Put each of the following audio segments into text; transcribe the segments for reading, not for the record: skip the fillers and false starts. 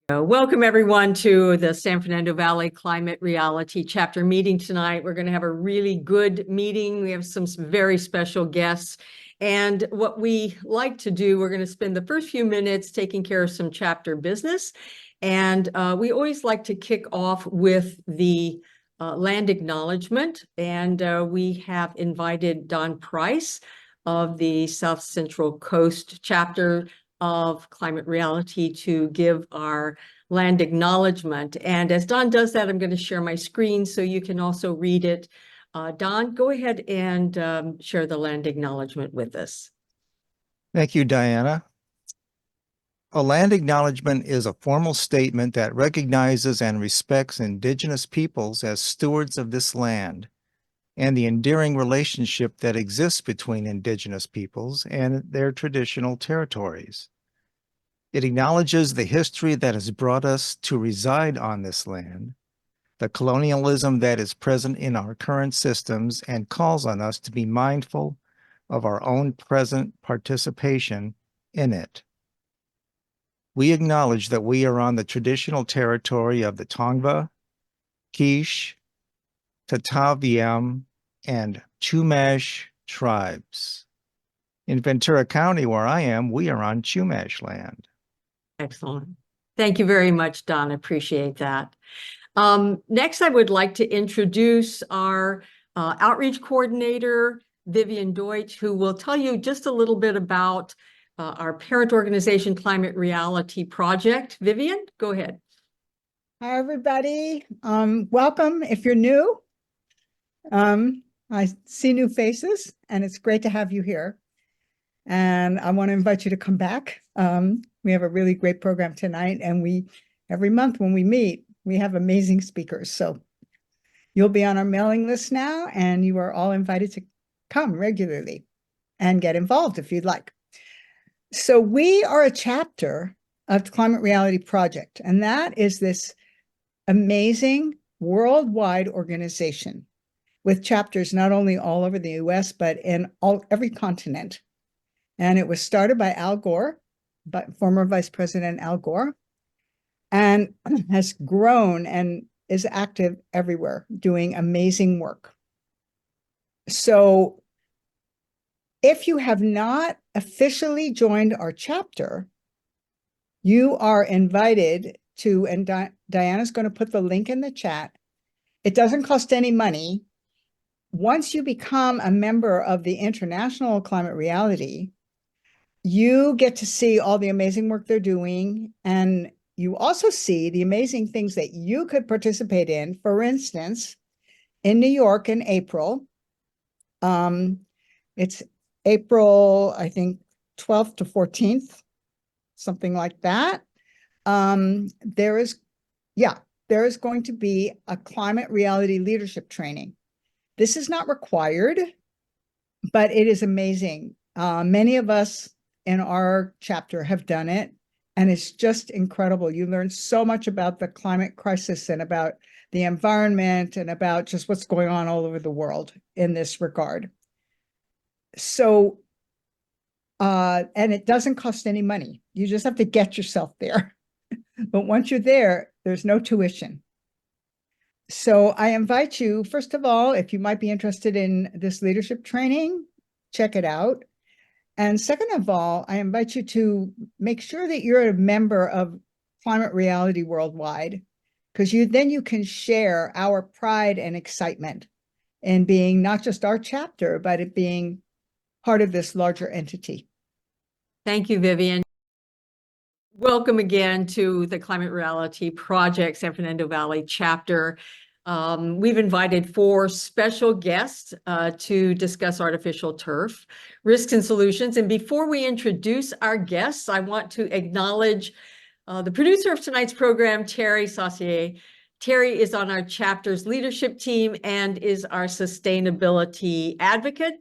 Welcome everyone to the San Fernando Valley Climate Reality Chapter meeting tonight. We're going to have a really good meeting. We have some very special guests. And what we like to do, we're going to spend the first few minutes taking care of some chapter business. And we always like to kick off with the land acknowledgement. And we have invited Don Price of the South Central Coast chapter of Climate Reality to give our land acknowledgement. And as Don does that, I'm going to share my screen so you can also read it. Don, go ahead and share the land acknowledgement with us. Thank you, Diana. A land acknowledgement is a formal statement that recognizes and respects Indigenous peoples as stewards of this land and the endearing relationship that exists between Indigenous peoples and their traditional territories. It acknowledges the history that has brought us to reside on this land, the colonialism that is present in our current systems, and calls on us to be mindful of our own present participation in it. We acknowledge that we are on the traditional territory of the Tongva, Quiche, Tataviam, and Chumash tribes. In Ventura County, where I am, we are on Chumash land. Excellent. Thank you very much, Don. Appreciate that. Next, I would like to introduce our outreach coordinator, Vivian Deutsch, who will tell you just a little bit about our parent organization, Climate Reality Project. Vivian, go ahead. Hi, everybody. Welcome if you're new. I see new faces, and it's great to have you here. And I want to invite you to come back. We have a really great program tonight, and every month when we meet, we have amazing speakers. So you'll be on our mailing list now, and you are all invited to come regularly and get involved if you'd like. So we are a chapter of the Climate Reality Project, and that is this amazing worldwide organization with chapters not only all over the US, but in every continent. And it was started by Al Gore, former Vice President Al Gore, and has grown and is active everywhere, doing amazing work. So if you have not officially joined our chapter, you are invited to, and Diana's going to put the link in the chat. It doesn't cost any money. Once you become a member of the International Climate Reality, you get to see all the amazing work they're doing, and you also see the amazing things that you could participate in. For instance, in New York in April, it's April, I think, 12th to 14th, something like that. There is going to be a climate reality leadership training. This is not required, but it is amazing. Many of us in our chapter have done it, and it's just incredible. You learn so much about the climate crisis and about the environment and about just what's going on all over the world in this regard. So, and it doesn't cost any money. You just have to get yourself there. But once you're there, there's no tuition. So I invite you, first of all, if you might be interested in this leadership training, check it out. And second of all, I invite you to make sure that you're a member of Climate Reality Worldwide, because then you can share our pride and excitement in being not just our chapter, but it being part of this larger entity. Thank you, Vivian. Welcome again to the Climate Reality Project San Fernando Valley chapter. We've invited 4 special guests to discuss artificial turf, risks and solutions. And before we introduce our guests, I want to acknowledge the producer of tonight's program, Terry Saucier. Terry is on our chapter's leadership team and is our sustainability advocate.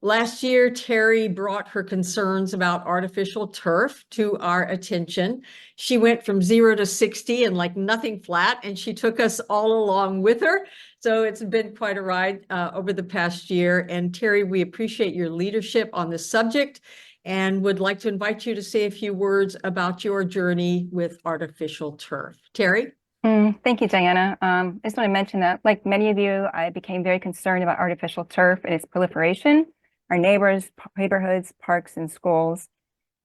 Last year, Terry brought her concerns about artificial turf to our attention. She went from 0 to 60 and like nothing flat, and she took us all along with her. So it's been quite a ride over the past year. And Terry, we appreciate your leadership on this subject and would like to invite you to say a few words about your journey with artificial turf. Terry? Thank you, Diana. I just want to mention that, like many of you, I became very concerned about artificial turf and its proliferation, our neighbors, neighborhoods, parks, and schools.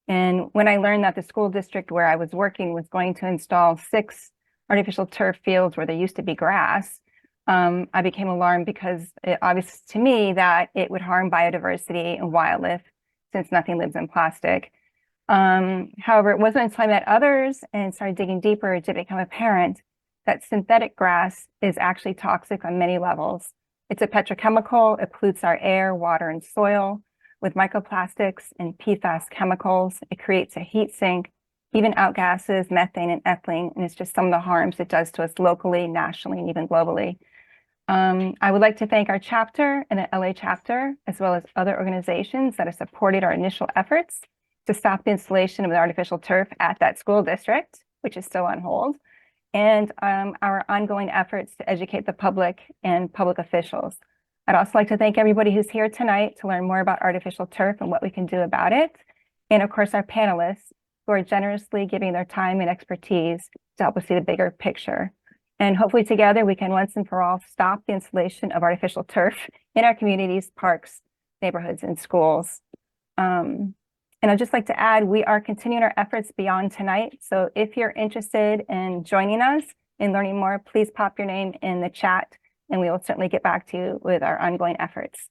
And when I learned that the school district where I was working was going to install 6 artificial turf fields where there used to be grass, I became alarmed because it obvious to me that it would harm biodiversity and wildlife since nothing lives in plastic. However, it wasn't until I met others and started digging deeper did it become apparent that synthetic grass is actually toxic on many levels. It's a petrochemical, it pollutes our air, water, and soil with microplastics and PFAS chemicals. It creates a heat sink, even outgasses methane and ethylene, and it's just some of the harms it does to us locally, nationally, and even globally. I would like to thank our chapter and the LA chapter, as well as other organizations that have supported our initial efforts to stop the installation of the artificial turf at that school district, which is still on hold, and our ongoing efforts to educate the public and public officials. I'd also like to thank everybody who's here tonight to learn more about artificial turf and what we can do about it. And of course, our panelists who are generously giving their time and expertise to help us see the bigger picture. And hopefully together we can once and for all stop the installation of artificial turf in our communities, parks, neighborhoods, and schools. And I'd just like to add, we are continuing our efforts beyond tonight. So if you're interested in joining us and learning more, please pop your name in the chat and we will certainly get back to you with our ongoing efforts.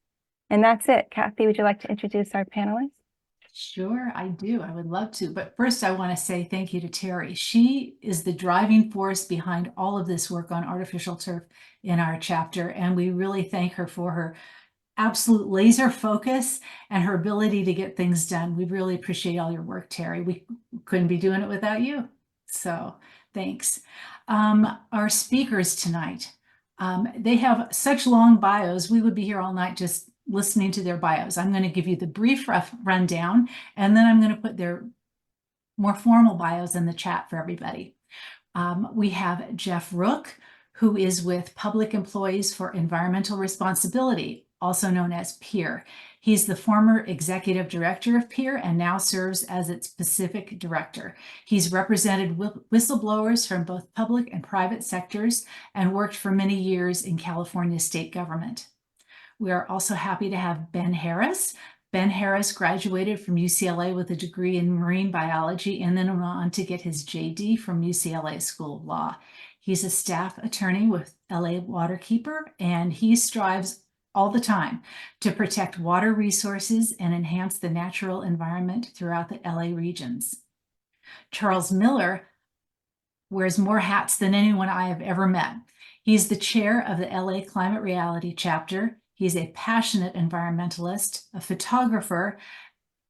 And that's it. Kathy, would you like to introduce our panelists? Sure, I do. I would love to. But first, I want to say thank you to Terry. She is the driving force behind all of this work on artificial turf in our chapter. And we really thank her for her absolute laser focus and her ability to get things done. We really appreciate all your work, Terry. We couldn't be doing it without you. So thanks. Our speakers tonight, they have such long bios. We would be here all night just listening to their bios. I'm going to give you the brief rundown, and then I'm going to put their more formal bios in the chat for everybody. We have Jeff Ruch, who is with Public Employees for Environmental Responsibility, also known as PEER. He's the former executive director of PEER and now serves as its Pacific director. He's represented whistleblowers from both public and private sectors and worked for many years in California state government. We are also happy to have Ben Harris. Ben Harris graduated from UCLA with a degree in marine biology and then went on to get his JD from UCLA School of Law. He's a staff attorney with LA Waterkeeper, and he strives all the time to protect water resources and enhance the natural environment throughout the LA regions. Charles Miller wears more hats than anyone I have ever met. He's the chair of the LA Climate Reality chapter. He's a passionate environmentalist, a photographer,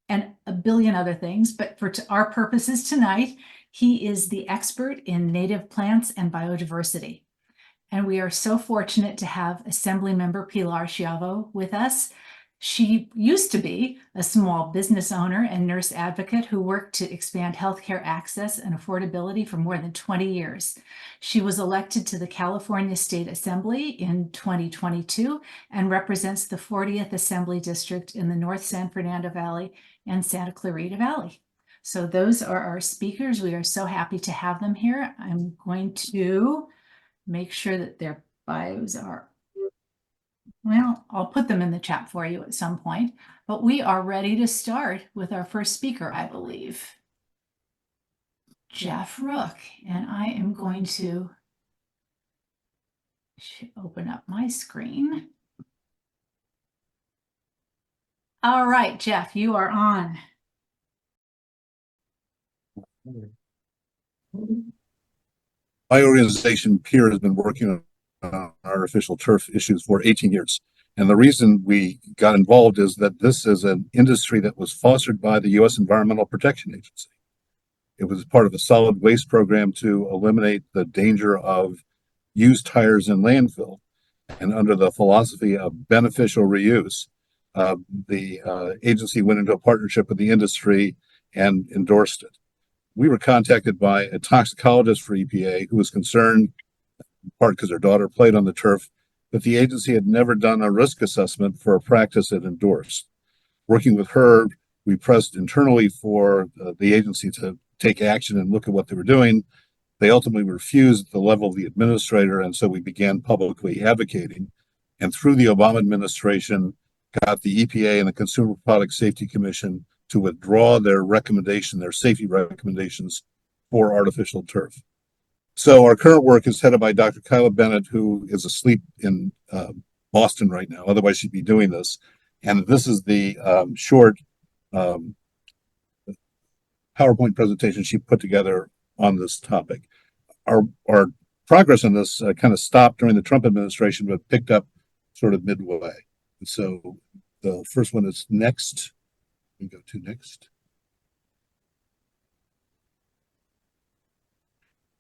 and a billion other things. But for our purposes tonight, he is the expert in native plants and biodiversity. And we are so fortunate to have Assemblymember Pilar Schiavo with us. She used to be a small business owner and nurse advocate who worked to expand healthcare access and affordability for more than 20 years. She was elected to the California State Assembly in 2022 and represents the 40th Assembly District in the North San Fernando Valley and Santa Clarita Valley. So those are our speakers. We are so happy to have them here. I'm going to make sure that their bios are, well, I'll put them in the chat for you at some point, but we are ready to start with our first speaker, I believe, Jeff Ruch. And I am going to open up my screen. All right, Jeff, you are on. My organization, PEER, has been working on artificial turf issues for 18 years. And the reason we got involved is that this is an industry that was fostered by the U.S. Environmental Protection Agency. It was part of a solid waste program to eliminate the danger of used tires in landfill. And under the philosophy of beneficial reuse, the agency went into a partnership with the industry and endorsed it. We were contacted by a toxicologist for EPA who was concerned, in part because her daughter played on the turf, that the agency had never done a risk assessment for a practice it endorsed. Working with her, We pressed internally for the agency to take action and look at what they were doing. They ultimately refused at the level of the administrator, and so we began publicly advocating. And through the Obama administration, got the EPA and the Consumer Product Safety Commission to withdraw their recommendation, their safety recommendations for artificial turf. So our current work is headed by Dr. Kyla Bennett, who is asleep in Boston right now. Otherwise, she'd be doing this. And this is the short PowerPoint presentation she put together on this topic. Our progress on this kind of stopped during the Trump administration, but picked up sort of midway. And so the first one is next. We go to next.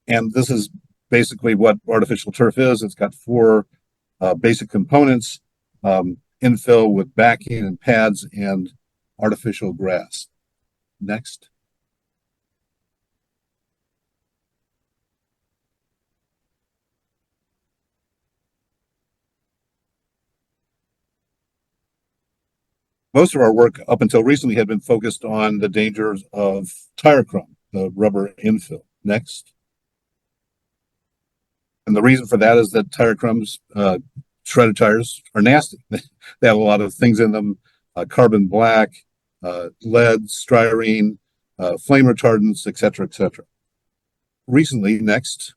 And this is basically what artificial turf is. It's got four basic components: infill with backing and pads and artificial grass. Next. Most of our work up until recently had been focused on the dangers of tire crumb, the rubber infill. Next. And the reason for that is that tire crumbs, shredded tires, are nasty. They have a lot of things in them: carbon black, lead, styrene, flame retardants, et cetera, et cetera. Recently, next,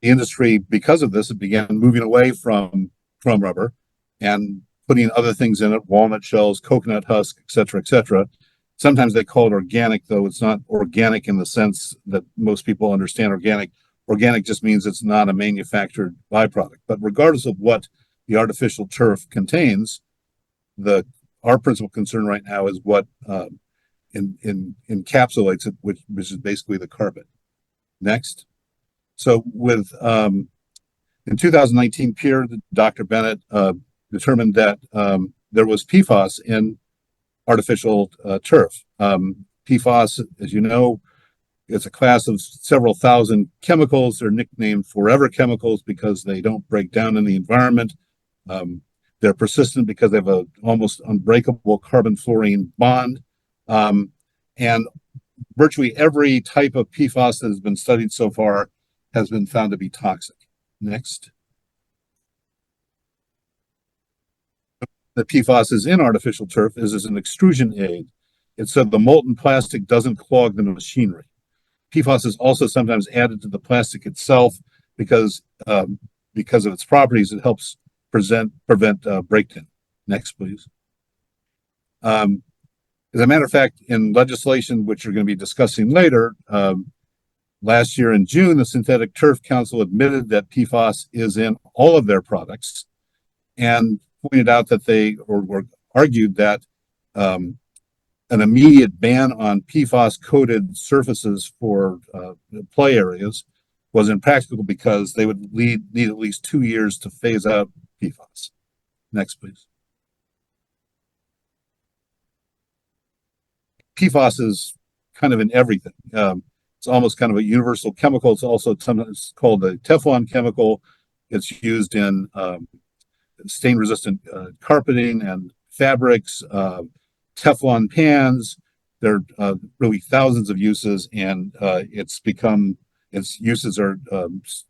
the industry, because of this, it began moving away from rubber and putting other things in it: walnut shells, coconut husk, et cetera, et cetera. Sometimes they call it organic, though it's not organic in the sense that most people understand organic. Organic just means it's not a manufactured byproduct. But regardless of what the artificial turf contains, our principal concern right now is what encapsulates it, which is basically the carpet. Next. So in 2019, Dr. Bennett determined that there was PFAS in artificial turf. PFAS, as you know, it's a class of several thousand chemicals. They're nicknamed forever chemicals because they don't break down in the environment. They're persistent because they have an almost unbreakable carbon-fluorine bond. And virtually every type of PFAS that has been studied so far has been found to be toxic. Next. The PFAS is in artificial turf is as an extrusion aid. It's so the molten plastic doesn't clog the machinery. PFAS is also sometimes added to the plastic itself because of its properties. It helps prevent breakdown. Next, please. As a matter of fact, in legislation, which you're going to be discussing later, last year in June, the Synthetic Turf Council admitted that PFAS is in all of their products and pointed out that or argued that an immediate ban on PFAS-coated surfaces for play areas was impractical because they would need at least 2 years to phase out PFAS. Next, please. PFAS is kind of in everything. It's almost kind of a universal chemical. It's also sometimes called a Teflon chemical. It's used in stain-resistant carpeting and fabrics, Teflon pans. There are really thousands of uses, and its uses are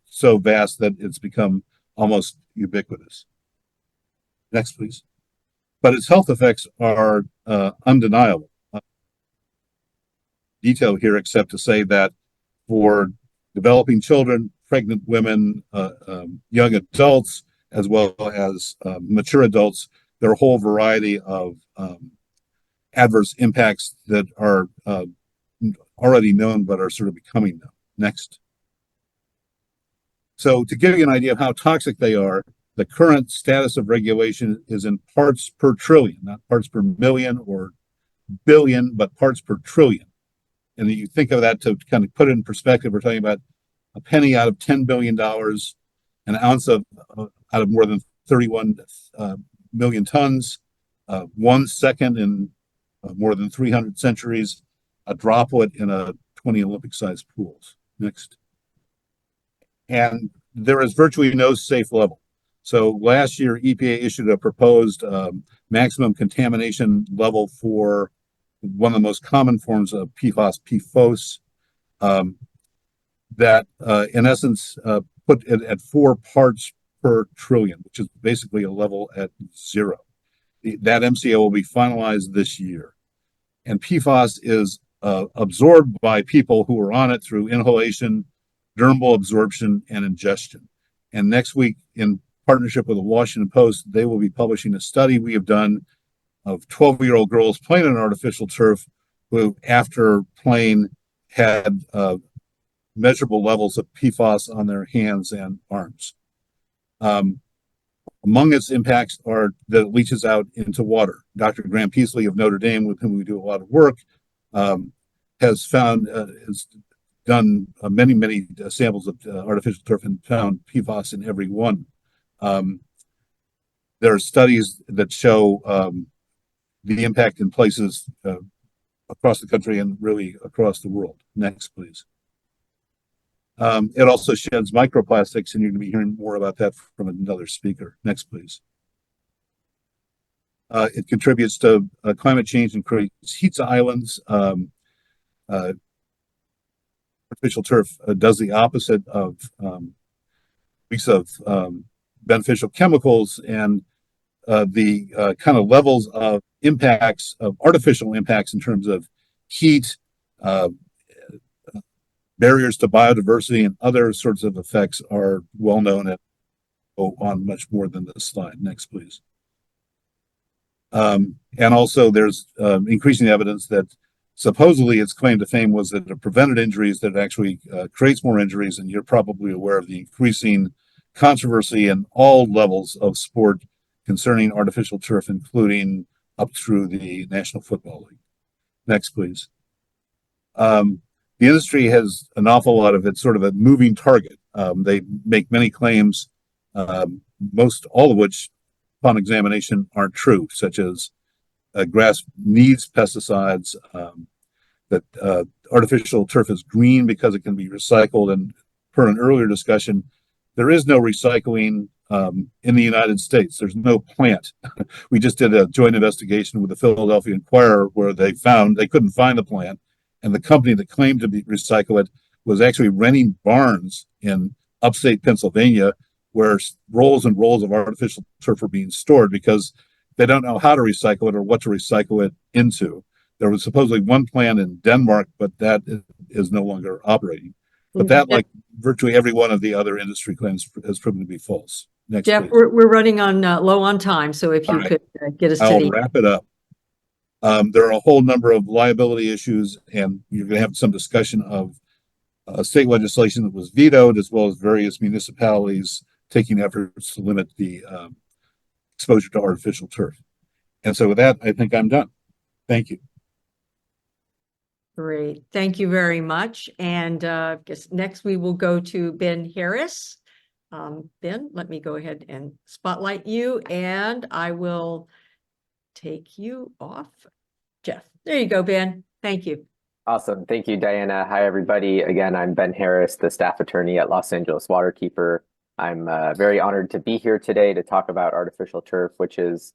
so vast that it's become almost ubiquitous. Next, please. But its health effects are undeniable. Detail here, except to say that for developing children, pregnant women, young adults, as well as mature adults, there are a whole variety of adverse impacts that are already known but are sort of becoming known. Next. So to give you an idea of how toxic they are, the current status of regulation is in parts per trillion, not parts per million or billion, but parts per trillion. And you think of that to kind of put it in perspective, we're talking about a penny out of $10 billion, an ounce out of more than 31 million tons, 1 second in more than 300 centuries, a droplet in a 20 Olympic-sized pools. Next. And there is virtually no safe level. So last year, EPA issued a proposed maximum contamination level for one of the most common forms of PFAS, PFOS, that in essence put it at 4 parts per trillion, which is basically a level at 0. That MCO will be finalized this year. And PFAS is absorbed by people who are on it through inhalation, dermal absorption, and ingestion. And next week, in partnership with the Washington Post, they will be publishing a study we have done of 12-year-old girls playing on artificial turf who, after playing, had measurable levels of PFAS on their hands and arms. Among its impacts are that it leaches out into water. Dr. Graham Peasley of Notre Dame, with whom we do a lot of work, has done many samples of artificial turf and found PFAS in every one. There are studies that show the impact in places across the country and really across the world. Next, please. It also sheds microplastics, and you're going to be hearing more about that from another speaker. Next, please. It contributes to climate change and creates heat islands. Artificial turf does the opposite of use of beneficial chemicals, and the kind of levels of impacts, of artificial impacts in terms of heat, barriers to biodiversity, and other sorts of effects are well known and go on much more than this slide. Next, please. And also there's increasing evidence that supposedly its claim to fame was that it prevented injuries, that it actually creates more injuries, and you're probably aware of the increasing controversy in all levels of sport concerning artificial turf, including up through the National Football League. Next, please. The industry has an awful lot of, it's sort of a moving target. They make many claims, most all of which, upon examination, aren't true, such as grass needs pesticides, that artificial turf is green because it can be recycled. And per an earlier discussion, there is no recycling in the United States. There's no plant. We just did a joint investigation with the Philadelphia Inquirer where they found they couldn't find the plant. And the company that claimed to recycle it was actually renting barns in upstate Pennsylvania where rolls and rolls of artificial turf are being stored because they don't know how to recycle it or what to recycle it into. There was supposedly one plant in Denmark, but that is no longer operating. But that, like virtually every one of the other industry claims, has proven to be false. Next, Jeff, please. we're running on low on time, so if you All right. could get us to I'll the wrap it up. There are a whole number of liability issues, and you're going to have some discussion of state legislation that was vetoed, as well as various municipalities taking efforts to limit the exposure to artificial turf. And so with that, I think I'm done. Thank you. Great. Thank you very much. And I guess next we will go to Ben Harris. Ben, let me go ahead and spotlight you, and I will take you off. Jeff, there you go, Ben. Thank you. Awesome. Thank you, Diana. Hi, everybody. Again, I'm Ben Harris, the staff attorney at Los Angeles Waterkeeper. I'm very honored to be here today to talk about artificial turf, which is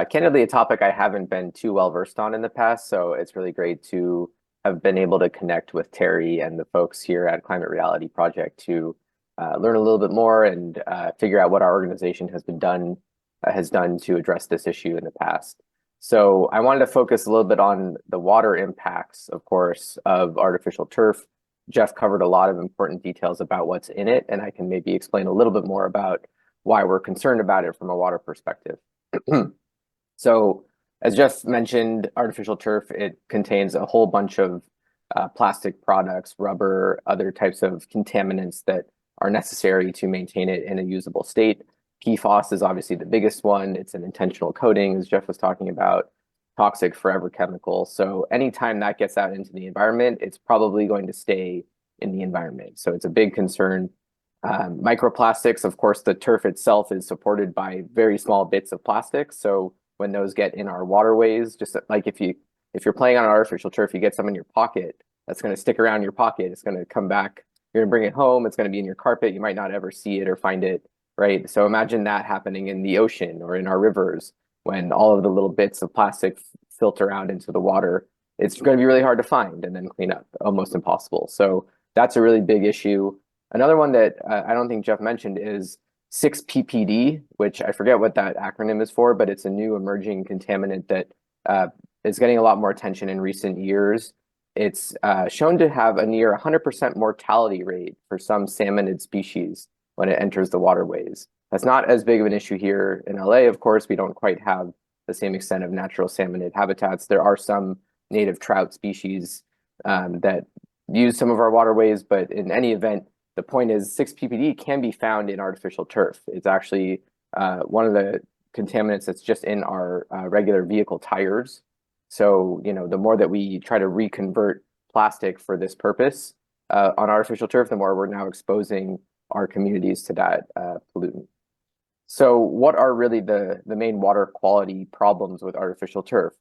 candidly a topic I haven't been too well versed on in the past. So it's really great to have been able to connect with Terry and the folks here at Climate Reality Project to learn a little bit more and figure out what our organization has done to address this issue in the past. So I wanted to focus a little bit on the water impacts, of course, of artificial turf. Jeff covered a lot of important details about what's in it, and I can maybe explain a little bit more about why we're concerned about it from a water perspective. So as Jeff mentioned, artificial turf, it contains a whole bunch of plastic products, rubber, other types of contaminants that are necessary to maintain it in a usable state. PFAS is obviously the biggest one. It's an intentional coating, as Jeff was talking about, toxic forever chemical. So anytime that gets out into the environment, it's probably going to stay in the environment. So it's a big concern. Microplastics, of course, the turf itself is supported by very small bits of plastic. So when those get in our waterways, just like if you're playing on artificial turf, you get some in your pocket, that's going to stick around your pocket. It's going to come back. You're going to bring it home. It's going to be in your carpet. You might not ever see it or find it right? So imagine that happening in the ocean or in our rivers when all of the little bits of plastic filter out into the water. It's going to be really hard to find and then clean up, almost impossible. So that's a really big issue. Another one that I don't think Jeff mentioned is 6-PPD, which I forget what that acronym is for, but it's a new emerging contaminant that is getting a lot more attention in recent years. It's shown to have a near 100% mortality rate for some salmonid species when it enters the waterways. That's not as big of an issue here in LA, of course. We don't quite have the same extent of natural salmonid habitats. There are some native trout species that use some of our waterways, but in any event, the point is 6-PPD can be found in artificial turf. It's actually one of the contaminants that's just in our regular vehicle tires. So, you know, the more that we try to reconvert plastic for this purpose on artificial turf, the more we're now exposing our communities to that pollutant. So what are really the main water quality problems with artificial turf?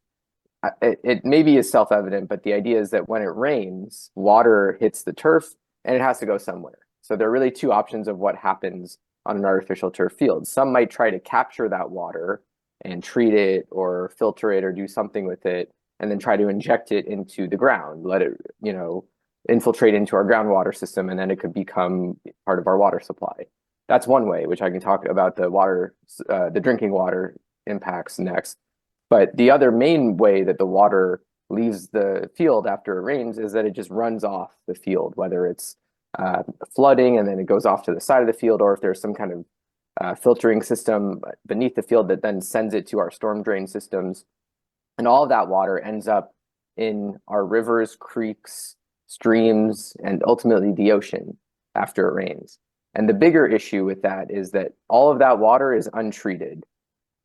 It maybe is self-evident, but the idea is that when it rains, water hits the turf and it has to go somewhere. So there are really two options of what happens on an artificial turf field. Some might try to capture that water and treat it or filter it or do something with it, and then try to inject it into the ground, let it, you know, infiltrate into our groundwater system, and then it could become part of our water supply. That's one way, which I can talk about the drinking water impacts next. But the other main way that the water leaves the field after it rains is that it just runs off the field, whether it's flooding and then it goes off to the side of the field, or if there's some kind of filtering system beneath the field that then sends it to our storm drain systems. And all of that water ends up in our rivers, creeks, streams, and ultimately the ocean after it rains. And the bigger issue with that is that all of that water is untreated.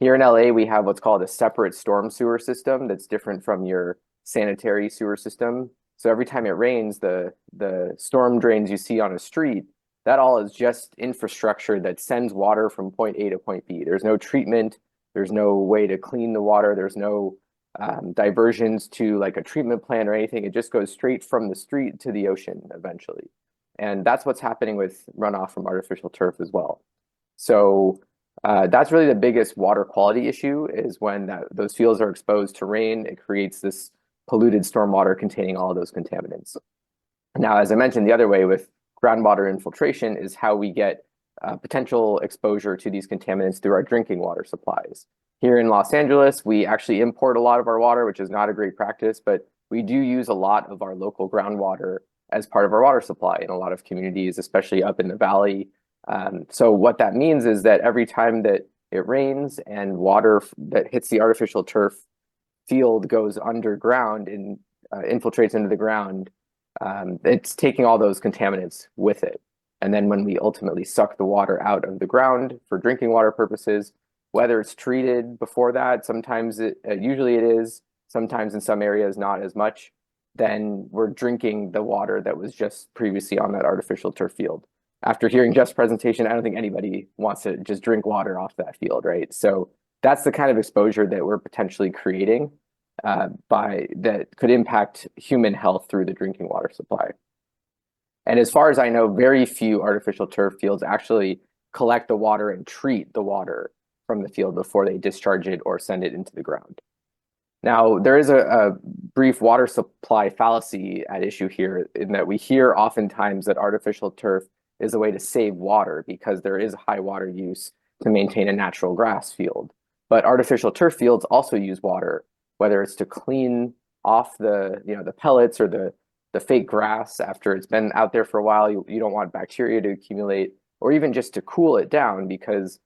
Here in LA, we have what's called a separate storm sewer system that's different from your sanitary sewer system. So every time it rains, the storm drains you see on a street, that all is just infrastructure that sends water from point A to point B. There's no treatment. There's no way to clean the water. There's no diversions to like a treatment plant or anything. It just goes straight from the street to the ocean eventually. And that's what's happening with runoff from artificial turf as well. So that's really the biggest water quality issue, is when those fields are exposed to rain, it creates this polluted stormwater containing all of those contaminants. Now, as I mentioned, the other way with groundwater infiltration is how we get potential exposure to these contaminants through our drinking water supplies. Here in Los Angeles, we actually import a lot of our water, which is not a great practice, but we do use a lot of our local groundwater as part of our water supply in a lot of communities, especially up in the valley. So what that means is that every time that it rains and water that hits the artificial turf field goes underground and infiltrates into the ground, it's taking all those contaminants with it. And then when we ultimately suck the water out of the ground for drinking water purposes, whether it's treated before that, sometimes usually it is, sometimes in some areas not as much, then we're drinking the water that was just previously on that artificial turf field. After hearing Jeff's presentation, I don't think anybody wants to just drink water off that field, right? So that's the kind of exposure that we're potentially creating that could impact human health through the drinking water supply. And as far as I know, very few artificial turf fields actually collect the water and treat the water from the field before they discharge it or send it into the ground. Now, there is a brief water supply fallacy at issue here, in that we hear oftentimes that artificial turf is a way to save water because there is high water use to maintain a natural grass field. But artificial turf fields also use water, whether it's to clean off the pellets or the fake grass after it's been out there for a while. You don't want bacteria to accumulate, or even just to cool it down, because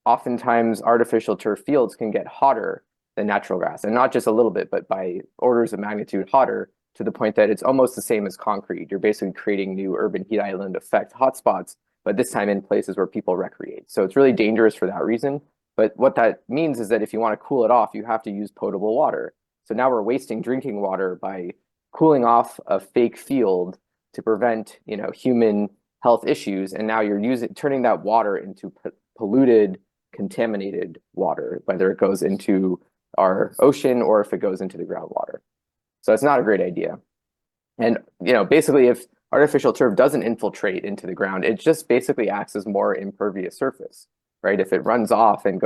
oftentimes artificial turf fields can get hotter than natural grass, and not just a little bit, but by orders of magnitude hotter, to the point that it's almost the same as concrete. You're basically creating new urban heat island effect hotspots, but this time in places where people recreate. So it's really dangerous for that reason. But what that means is that if you want to cool it off, you have to use potable water. So now we're wasting drinking water by cooling off a fake field to prevent, human health issues. And now you're turning that water into polluted, contaminated water, whether it goes into our ocean or if it goes into the groundwater. So it's not a great idea. And basically, if artificial turf doesn't infiltrate into the ground. It just basically acts as more impervious surface, right? If it runs off and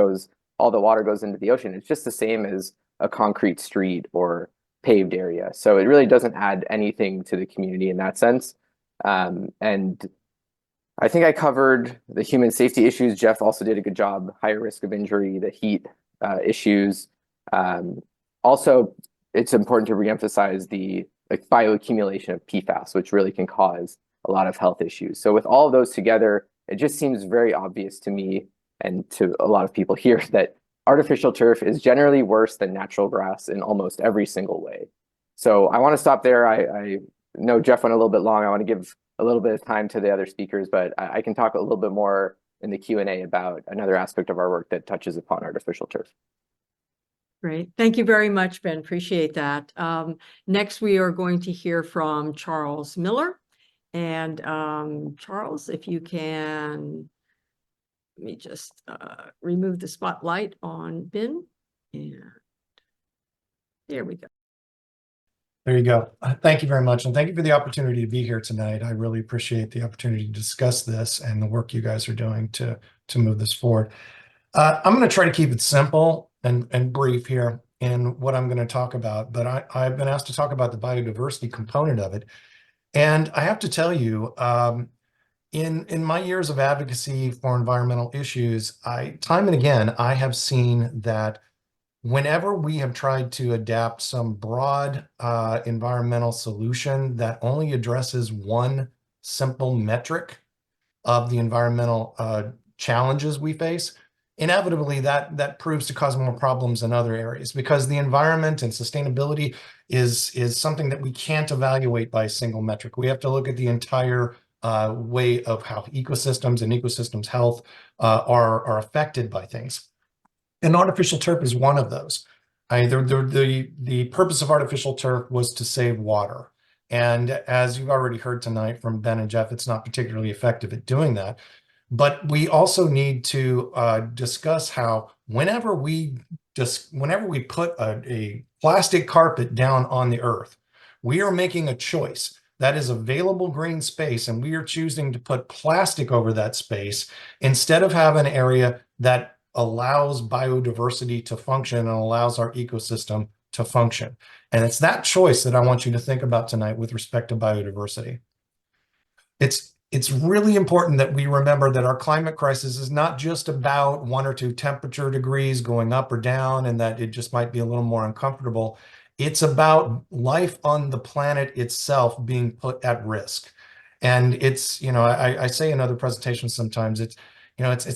all the water goes into the ocean, it's just the same as a concrete street or paved area. So it really doesn't add anything to the community in that sense. And I think I covered the human safety issues. Jeff also did a good job, higher risk of injury, the heat issues. Also, it's important to reemphasize the bioaccumulation of PFAS, which really can cause a lot of health issues. So with all of those together, it just seems very obvious to me and to a lot of people here that artificial turf is generally worse than natural grass in almost every single way. So I want to stop there. I know Jeff went a little bit long. I want to give a little bit of time to the other speakers, but I can talk a little bit more in the Q&A about another aspect of our work that touches upon artificial turf. Great. Thank you very much, Ben. Appreciate that. Next, we are going to hear from Charles Miller. And Charles, if you can, let me just remove the spotlight on Ben. And there we go. There you go. Thank you very much. And thank you for the opportunity to be here tonight. I really appreciate the opportunity to discuss this and the work you guys are doing to move this forward. I'm going to try to keep it simple and brief here in what I'm going to talk about, but I've been asked to talk about the biodiversity component of it. And I have to tell you, in my years of advocacy for environmental issues, time and again, I have seen that whenever we have tried to adapt some broad environmental solution that only addresses one simple metric of the environmental challenges we face, inevitably that proves to cause more problems in other areas, because the environment and sustainability is something that we can't evaluate by a single metric. We have to look at the entire way of how ecosystems and ecosystems health are affected by things. And artificial turf is one of those. The purpose of artificial turf was to save water. And as you've already heard tonight from Ben and Jeff, it's not particularly effective at doing that. But we also need to discuss how whenever we put a plastic carpet down on the earth, we are making a choice. That is available green space, and we are choosing to put plastic over that space instead of have an area that allows biodiversity to function and allows our ecosystem to function. And it's that choice that I want you to think about tonight with respect to biodiversity. It's really important that we remember that our climate crisis is not just about 1 or 2 temperature degrees going up or down and that it just might be a little more uncomfortable. It's about life on the planet itself being put at risk. And it's, I say in other presentations sometimes, it's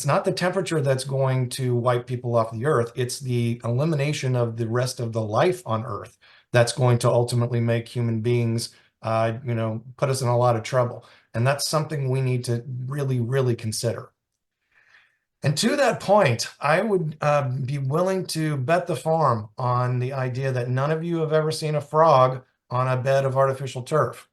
not the temperature that's going to wipe people off the earth. It's the elimination of the rest of the life on earth that's going to ultimately make human beings, put us in a lot of trouble. And that's something we need to really, really consider. And to that point, I would be willing to bet the farm on the idea that none of you have ever seen a frog on a bed of artificial turf.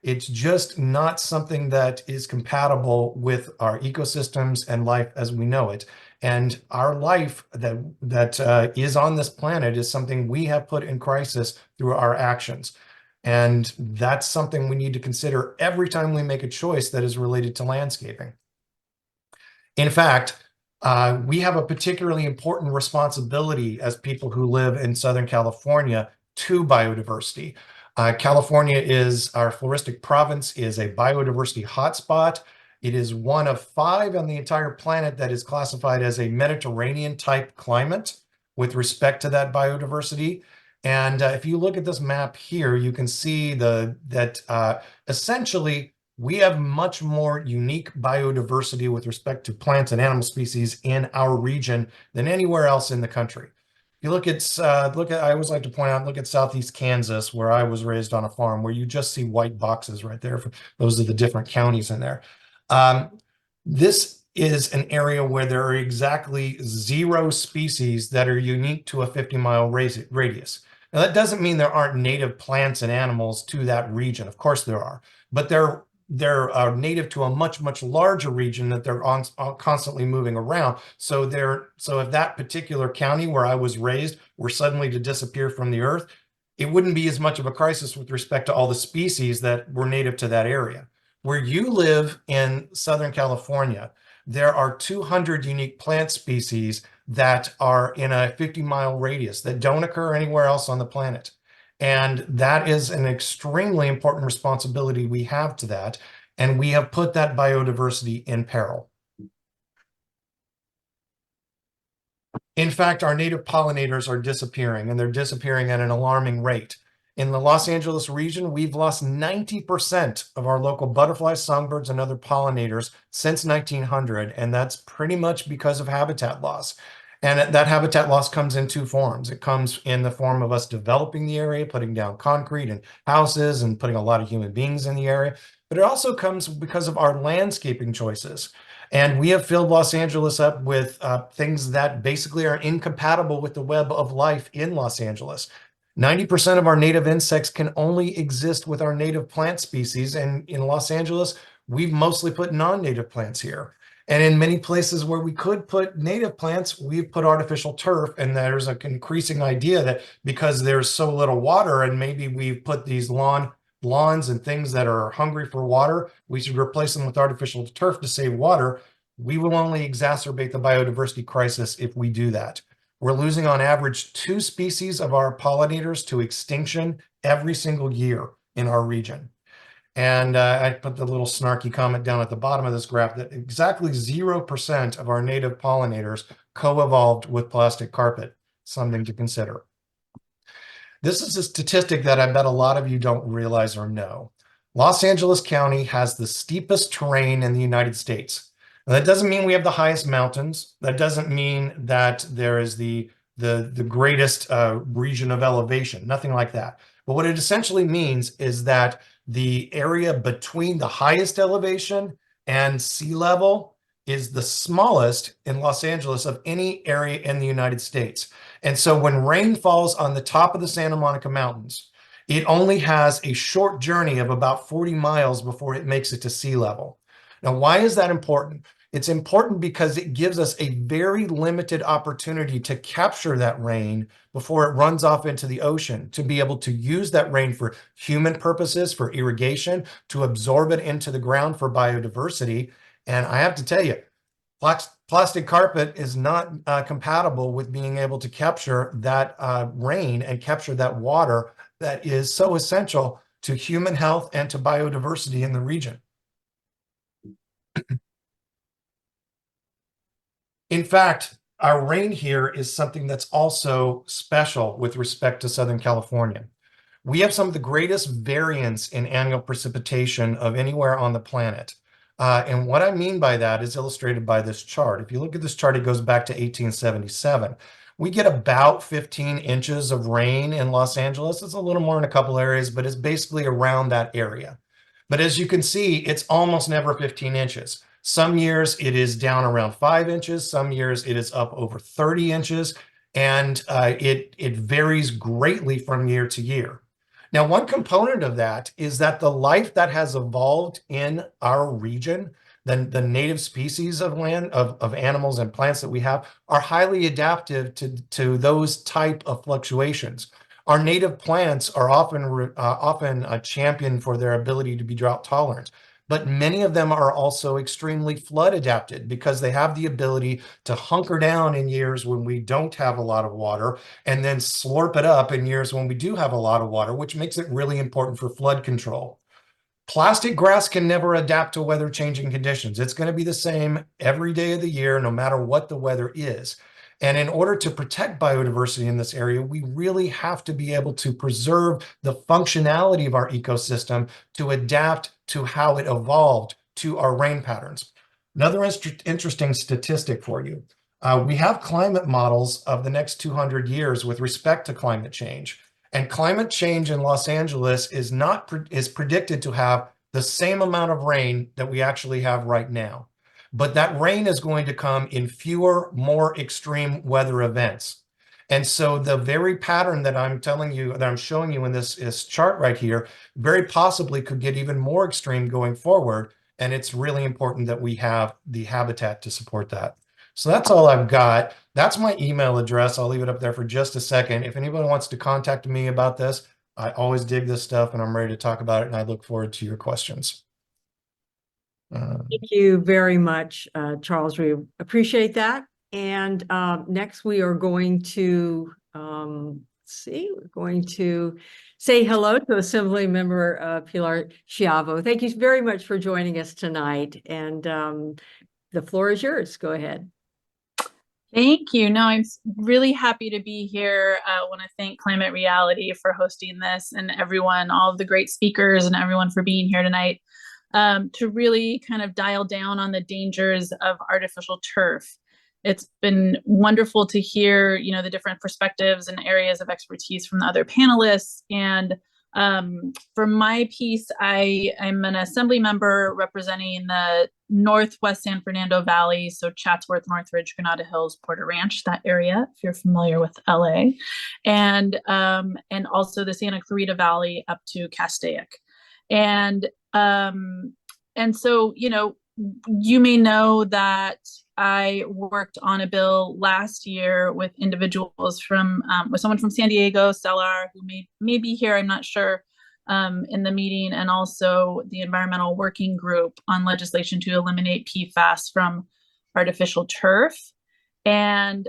It's just not something that is compatible with our ecosystems and life as we know it. And our life that is on this planet is something we have put in crisis through our actions. And that's something we need to consider every time we make a choice that is related to landscaping. In fact, we have a particularly important responsibility as people who live in Southern California to biodiversity. California is, our floristic province is a biodiversity hotspot. It is one of 5 on the entire planet that is classified as a Mediterranean type climate with respect to that biodiversity. And if you look at this map here, you can see that essentially we have much more unique biodiversity with respect to plants and animal species in our region than anywhere else in the country. If you look at, I always like to point out, look at Southeast Kansas, where I was raised on a farm, where you just see white boxes right there. Those are the different counties in there. This is an area where there are exactly 0 species that are unique to a 50-mile radius. Now, that doesn't mean there aren't native plants and animals to that region. Of course there are, but they're native to a much, much larger region that they're constantly moving around. So if that particular county where I was raised were suddenly to disappear from the earth, it wouldn't be as much of a crisis with respect to all the species that were native to that area. Where you live in Southern California, there are 200 unique plant species that are in a 50-mile radius that don't occur anywhere else on the planet. And that is an extremely important responsibility we have to that. And we have put that biodiversity in peril. In fact, our native pollinators are disappearing, and they're disappearing at an alarming rate. In the Los Angeles region, we've lost 90% of our local butterflies, songbirds, and other pollinators since 1900, and that's pretty much because of habitat loss. And that habitat loss comes in two forms. It comes in the form of us developing the area, putting down concrete and houses and putting a lot of human beings in the area, but it also comes because of our landscaping choices. And we have filled Los Angeles up with things that basically are incompatible with the web of life in Los Angeles. 90% of our native insects can only exist with our native plant species. And in Los Angeles, we've mostly put non-native plants here. And in many places where we could put native plants, we've put artificial turf. And there's an increasing idea that because there's so little water and maybe we've put these lawns and things that are hungry for water, we should replace them with artificial turf to save water. We will only exacerbate the biodiversity crisis if we do that. We're losing on average 2 species of our pollinators to extinction every single year in our region. And I put the little snarky comment down at the bottom of this graph that exactly 0% of our native pollinators co-evolved with plastic carpet, something to consider. This is a statistic that I bet a lot of you don't realize or know. Los Angeles County has the steepest terrain in the United States. Now, that doesn't mean we have the highest mountains. That doesn't mean that there is the greatest region of elevation, nothing like that. But what it essentially means is that the area between the highest elevation and sea level is the smallest in Los Angeles of any area in the United States. And so when rain falls on the top of the Santa Monica Mountains, it only has a short journey of about 40 miles before it makes it to sea level. Now, why is that important? It's important because it gives us a very limited opportunity to capture that rain before it runs off into the ocean, to be able to use that rain for human purposes, for irrigation, to absorb it into the ground for biodiversity. And I have to tell you, plastic carpet is not compatible with being able to capture that rain and capture that water that is so essential to human health and to biodiversity in the region. In fact, our rain here is something that's also special with respect to Southern California. We have some of the greatest variance in annual precipitation of anywhere on the planet. And what I mean by that is illustrated by this chart. If you look at this chart, it goes back to 1877. We get about 15 inches of rain in Los Angeles. It's a little more in a couple areas, but it's basically around that area. But as you can see, it's almost never 15 inches. Some years it is down around 5 inches. Some years it is up over 30 inches. And it varies greatly from year to year. Now, one component of that is that the life that has evolved in our region, the native species of land, of animals and plants that we have, are highly adaptive to those type of fluctuations. Our native plants are often a champion for their ability to be drought tolerant, but many of them are also extremely flood adapted because they have the ability to hunker down in years when we don't have a lot of water and then slurp it up in years when we do have a lot of water, which makes it really important for flood control. Plastic grass can never adapt to weather changing conditions. It's going to be the same every day of the year, no matter what the weather is. And in order to protect biodiversity in this area, we really have to be able to preserve the functionality of our ecosystem to adapt to how it evolved to our rain patterns. Another interesting statistic for you. We have climate models of the next 200 years with respect to climate change. And climate change in Los Angeles is predicted to have the same amount of rain that we actually have right now. But that rain is going to come in fewer, more extreme weather events. And so the very pattern that I'm telling you, that I'm showing you in this chart right here, very possibly could get even more extreme going forward. And it's really important that we have the habitat to support that. So that's all I've got. That's my email address. I'll leave it up there for just a second. If anybody wants to contact me about this, I always dig this stuff and I'm ready to talk about it, and I look forward to your questions. Thank you very much, Charles. We appreciate that. And next we are going to we're going to say hello to Assembly Member Pilar Schiavo. Thank you very much for joining us tonight. And the floor is yours. Go ahead. Thank you. No, I'm really happy to be here. I want to thank Climate Reality for hosting this, and everyone, all of the great speakers and everyone for being here tonight, to really kind of dial down on the dangers of artificial turf. It's been wonderful to hear, the different perspectives and areas of expertise from the other panelists. And for my piece, I'm an assembly member representing the Northwest San Fernando Valley, so Chatsworth, Northridge, Granada Hills, Porter Ranch, that area, if you're familiar with LA, and also the Santa Clarita Valley up to Castaic. And so, you may know that I worked on a bill last year with individuals from, with someone from San Diego, Stellar, who may be here, I'm not sure, in the meeting, and also the Environmental Working Group on legislation to eliminate PFAS from artificial turf. And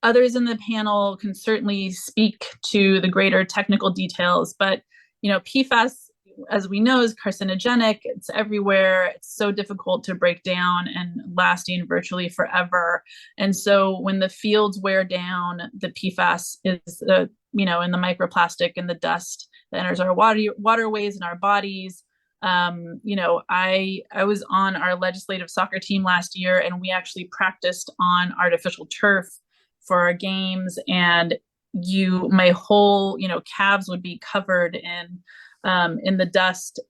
others in the panel can certainly speak to the greater technical details, but PFAS, as we know, is carcinogenic. It's everywhere. It's so difficult to break down and lasting virtually forever. And so when the fields wear down, the PFAS is, in the microplastic and the dust that enters our waterways and our bodies. I was on our legislative soccer team last year, and we actually practiced on artificial turf for our games. And my whole, calves would be covered in the dust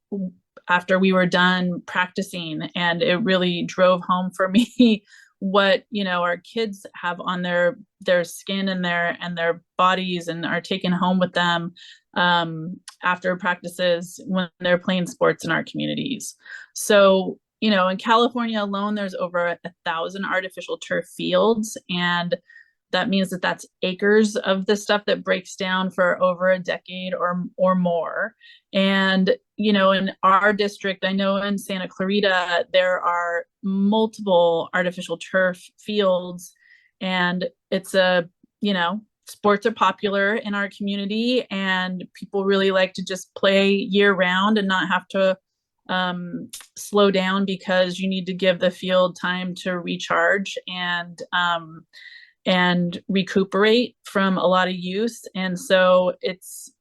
after we were done practicing. And it really drove home for me what, our kids have on their skin and their bodies and are taken home with them after practices when they're playing sports in our communities. So, in California alone, there's over 1,000 artificial turf fields, and that means that that's acres of the stuff that breaks down for over a decade or more. And, in our district, I know in Santa Clarita, there are multiple artificial turf fields, and it's sports are popular in our community, and people really like to just play year round and not have to slow down because you need to give the field time to recharge and recuperate from a lot of use. And so it's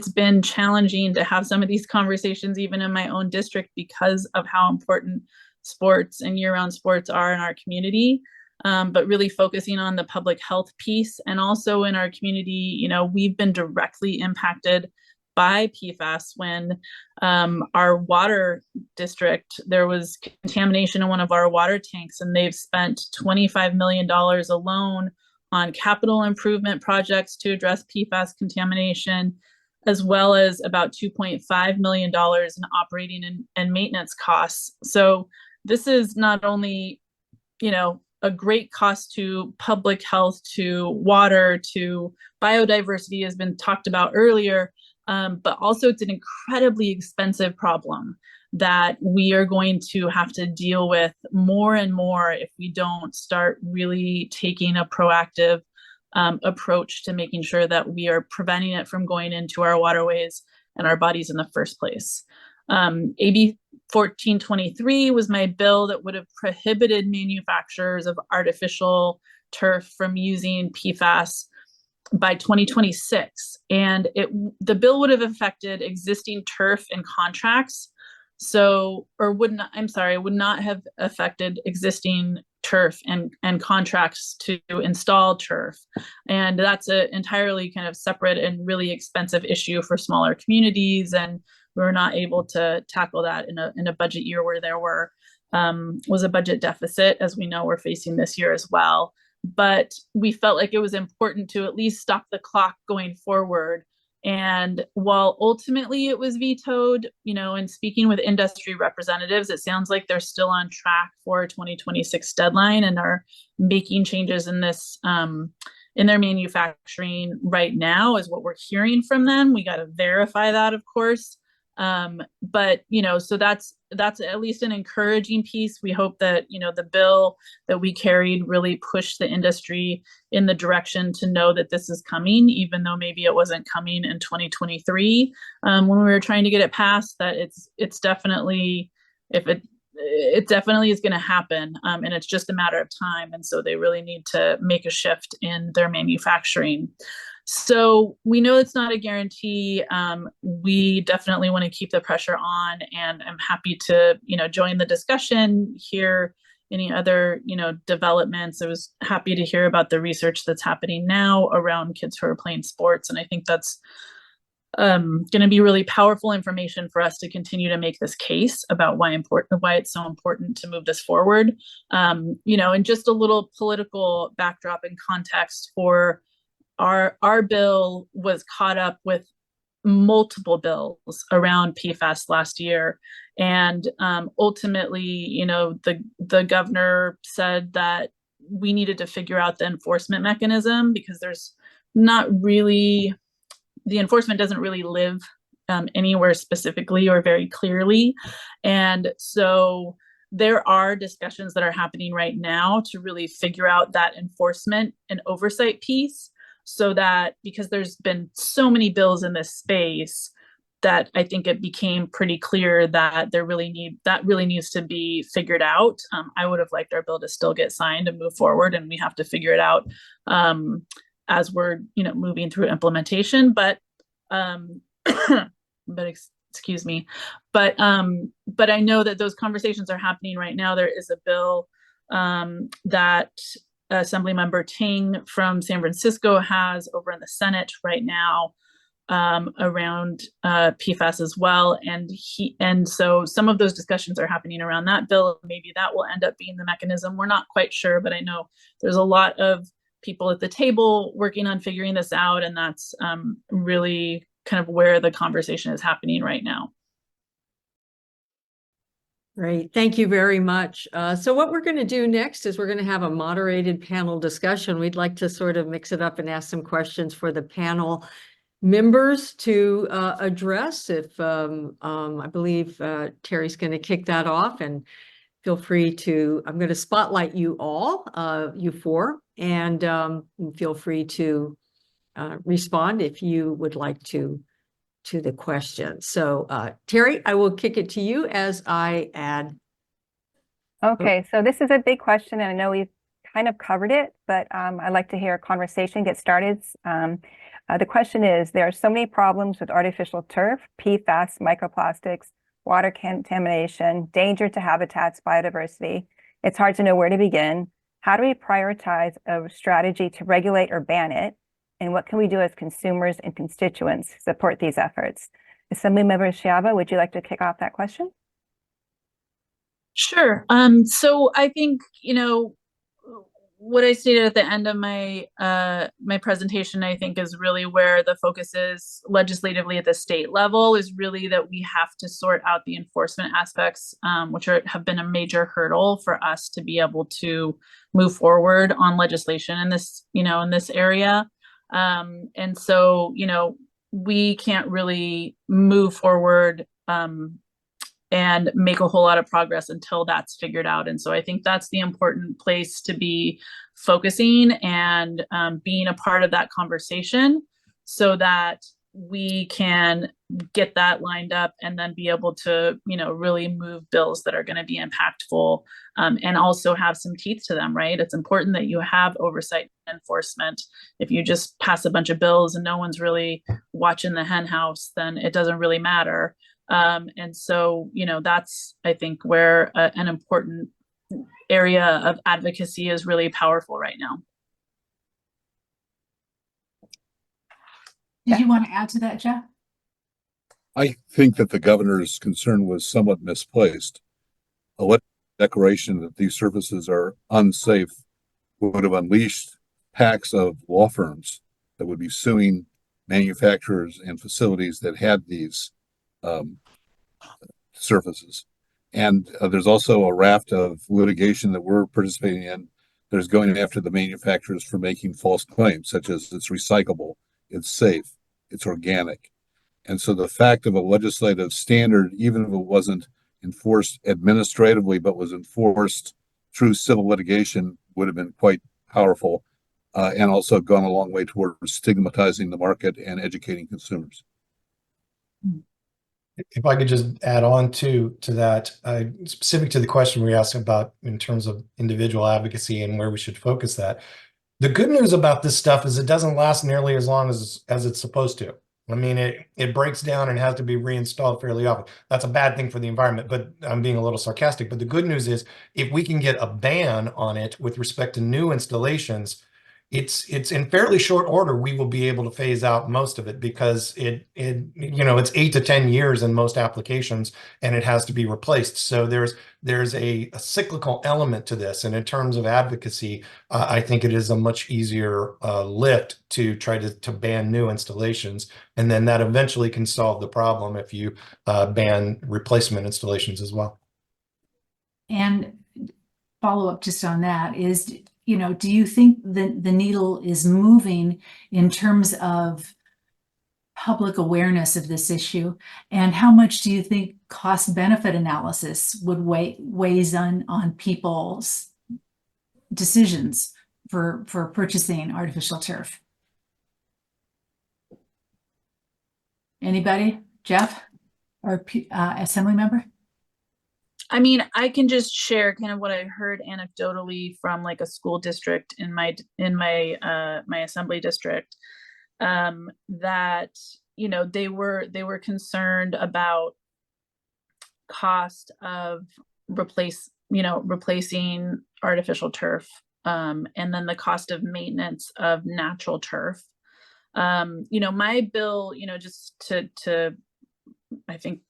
been challenging to have some of these conversations even in my own district because of how important sports and year-round sports are in our community. But really focusing on the public health piece, and also in our community, we've been directly impacted by PFAS when our water district, there was contamination in one of our water tanks, and they've spent $25 million alone on capital improvement projects to address PFAS contamination, as well as about $2.5 million in operating and maintenance costs. So this is not only, a great cost to public health, to water, to biodiversity has been talked about earlier, but also it's an incredibly expensive problem that we are going to have to deal with more and more if we don't start really taking a proactive approach to making sure that we are preventing it from going into our waterways and our bodies in the first place. AB 1423 was my bill that would have prohibited manufacturers of artificial turf from using PFAS by 2026. And the bill would have affected existing turf and contracts. Would not have affected existing turf and contracts to install turf. And that's an entirely kind of separate and really expensive issue for smaller communities. And we were not able to tackle that in a budget year where there was a budget deficit, as we know we're facing this year as well. But we felt like it was important to at least stop the clock going forward And while ultimately it was vetoed, and speaking with industry representatives, it sounds like they're still on track for a 2026 deadline and are making changes in this in their manufacturing right now, is what we're hearing from them. We got to verify that, of course. But so that's at least an encouraging piece. We hope that the bill that we carried really pushed the industry in the direction to know that this is coming, even though maybe it wasn't coming in 2023 when we were trying to get it passed. That it's definitely, it definitely is going to happen, and it's just a matter of time. And so they really need to make a shift in their manufacturing. So we know it's not a guarantee. We definitely want to keep the pressure on, and I'm happy to, join the discussion, hear any other, developments. I was happy to hear about the research that's happening now around kids who are playing sports. And I think that's going to be really powerful information for us to continue to make this case about why it's so important to move this forward. And just a little political backdrop and context for our bill was caught up with multiple bills around PFAS last year. And ultimately, the governor said that we needed to figure out the enforcement mechanism, because there's not really, the enforcement doesn't really live anywhere specifically or very clearly. And so there are discussions that are happening right now to really figure out that enforcement and oversight piece, so that, because there's been so many bills in this space, that I think it became pretty clear that that really needs to be figured out. I would have liked our bill to still get signed and move forward, and we have to figure it out as we're moving through implementation. But excuse me, but I know that those conversations are happening right now. There is a bill that Assemblymember Ting from San Francisco has over in the Senate right now around PFAS as well. And so some of those discussions are happening around that bill. Maybe that will end up being the mechanism. We're not quite sure, but I know there's a lot of people at the table working on figuring this out. And that's really kind of where the conversation is happening right now. Great, thank you very much. So what we're going to do next is we're going to have a moderated panel discussion. We'd like to sort of mix it up and ask some questions for the panel members to address. If I believe Terry's going to kick that off, and feel free to, I'm going to spotlight you all, you four, and feel free to respond if you would like to the question. So Terry, I will kick it to you as I add. Okay, so this is a big question, and I know we've kind of covered it, but I'd like to hear a conversation get started. The question is, there are so many problems with artificial turf, PFAS, microplastics, water contamination, danger to habitats, biodiversity. It's hard to know where to begin. How do we prioritize a strategy to regulate or ban it? And what can we do as consumers and constituents to support these efforts? Assemblymember Schiavo, would you like to kick off that question? Sure. So I think, what I stated at the end of my my presentation, I think, is really where the focus is legislatively at the state level, is really that we have to sort out the enforcement aspects, which have been a major hurdle for us to be able to move forward on legislation in this, in this area. And so, we can't really move forward and make a whole lot of progress until that's figured out. And so I think that's the important place to be focusing and being a part of that conversation, so that we can get that lined up and then be able to, really move bills that are going to be impactful and also have some teeth to them, right? It's important that you have oversight and enforcement. If you just pass a bunch of bills and no one's really watching the hen house, then it doesn't really matter. And so, that's, I think, where an important area of advocacy is really powerful right now. Did you want to add to that, Jeff? I think that the governor's concern was somewhat misplaced. A declaration that these services are unsafe would have unleashed packs of law firms that would be suing manufacturers and facilities that had these surfaces. And there's also a raft of litigation that we're participating in. There's going after the manufacturers for making false claims, such as it's recyclable, it's safe, it's organic. And so the fact of a legislative standard, even if it wasn't enforced administratively, but was enforced through civil litigation, would have been quite powerful, and also gone a long way toward stigmatizing the market and educating consumers. If I could just add on to that, specific to the question we asked about in terms of individual advocacy and where we should focus that. The good news about this stuff is it doesn't last nearly as long as it's supposed to. I mean, it breaks down and has to be reinstalled fairly often. That's a bad thing for the environment, but I'm being a little sarcastic. But the good news is if we can get a ban on it with respect to new installations, it's in fairly short order, we will be able to phase out most of it because it's 8 to 10 years in most applications and it has to be replaced. So there's a cyclical element to this. And in terms of advocacy, I think it is a much easier lift to try to ban new installations. And then that eventually can solve the problem if you ban replacement installations as well. And follow up just on that is, do you think the needle is moving in terms of public awareness of this issue? And how much do you think cost benefit analysis would weighs on people's decisions for purchasing artificial turf? Anybody? Jeff or assembly member? I mean, I can just share kind of what I heard anecdotally from like a school district in my assembly district, that they were concerned about cost of replacing artificial turf, and then the cost of maintenance of natural turf. My bill, just to I think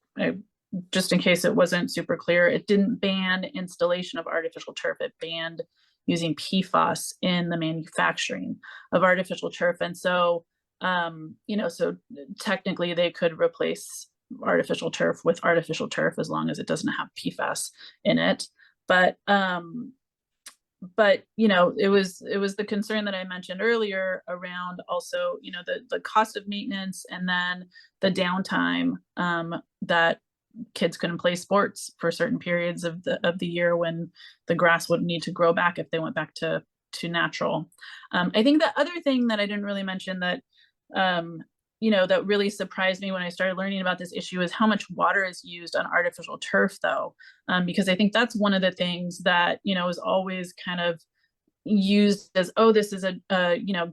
just in case it wasn't super clear, it didn't ban installation of artificial turf. It banned using PFAS in the manufacturing of artificial turf. And so, so technically they could replace artificial turf with artificial turf as long as it doesn't have PFAS in it. But it was the concern that I mentioned earlier around also, the cost of maintenance and then the downtime that kids couldn't play sports for certain periods of the year when the grass would need to grow back if they went back to natural. I think the other thing that I didn't really mention that that really surprised me when I started learning about this issue is how much water is used on artificial turf, though, because I think that's one of the things that is always kind of used as, oh, this is a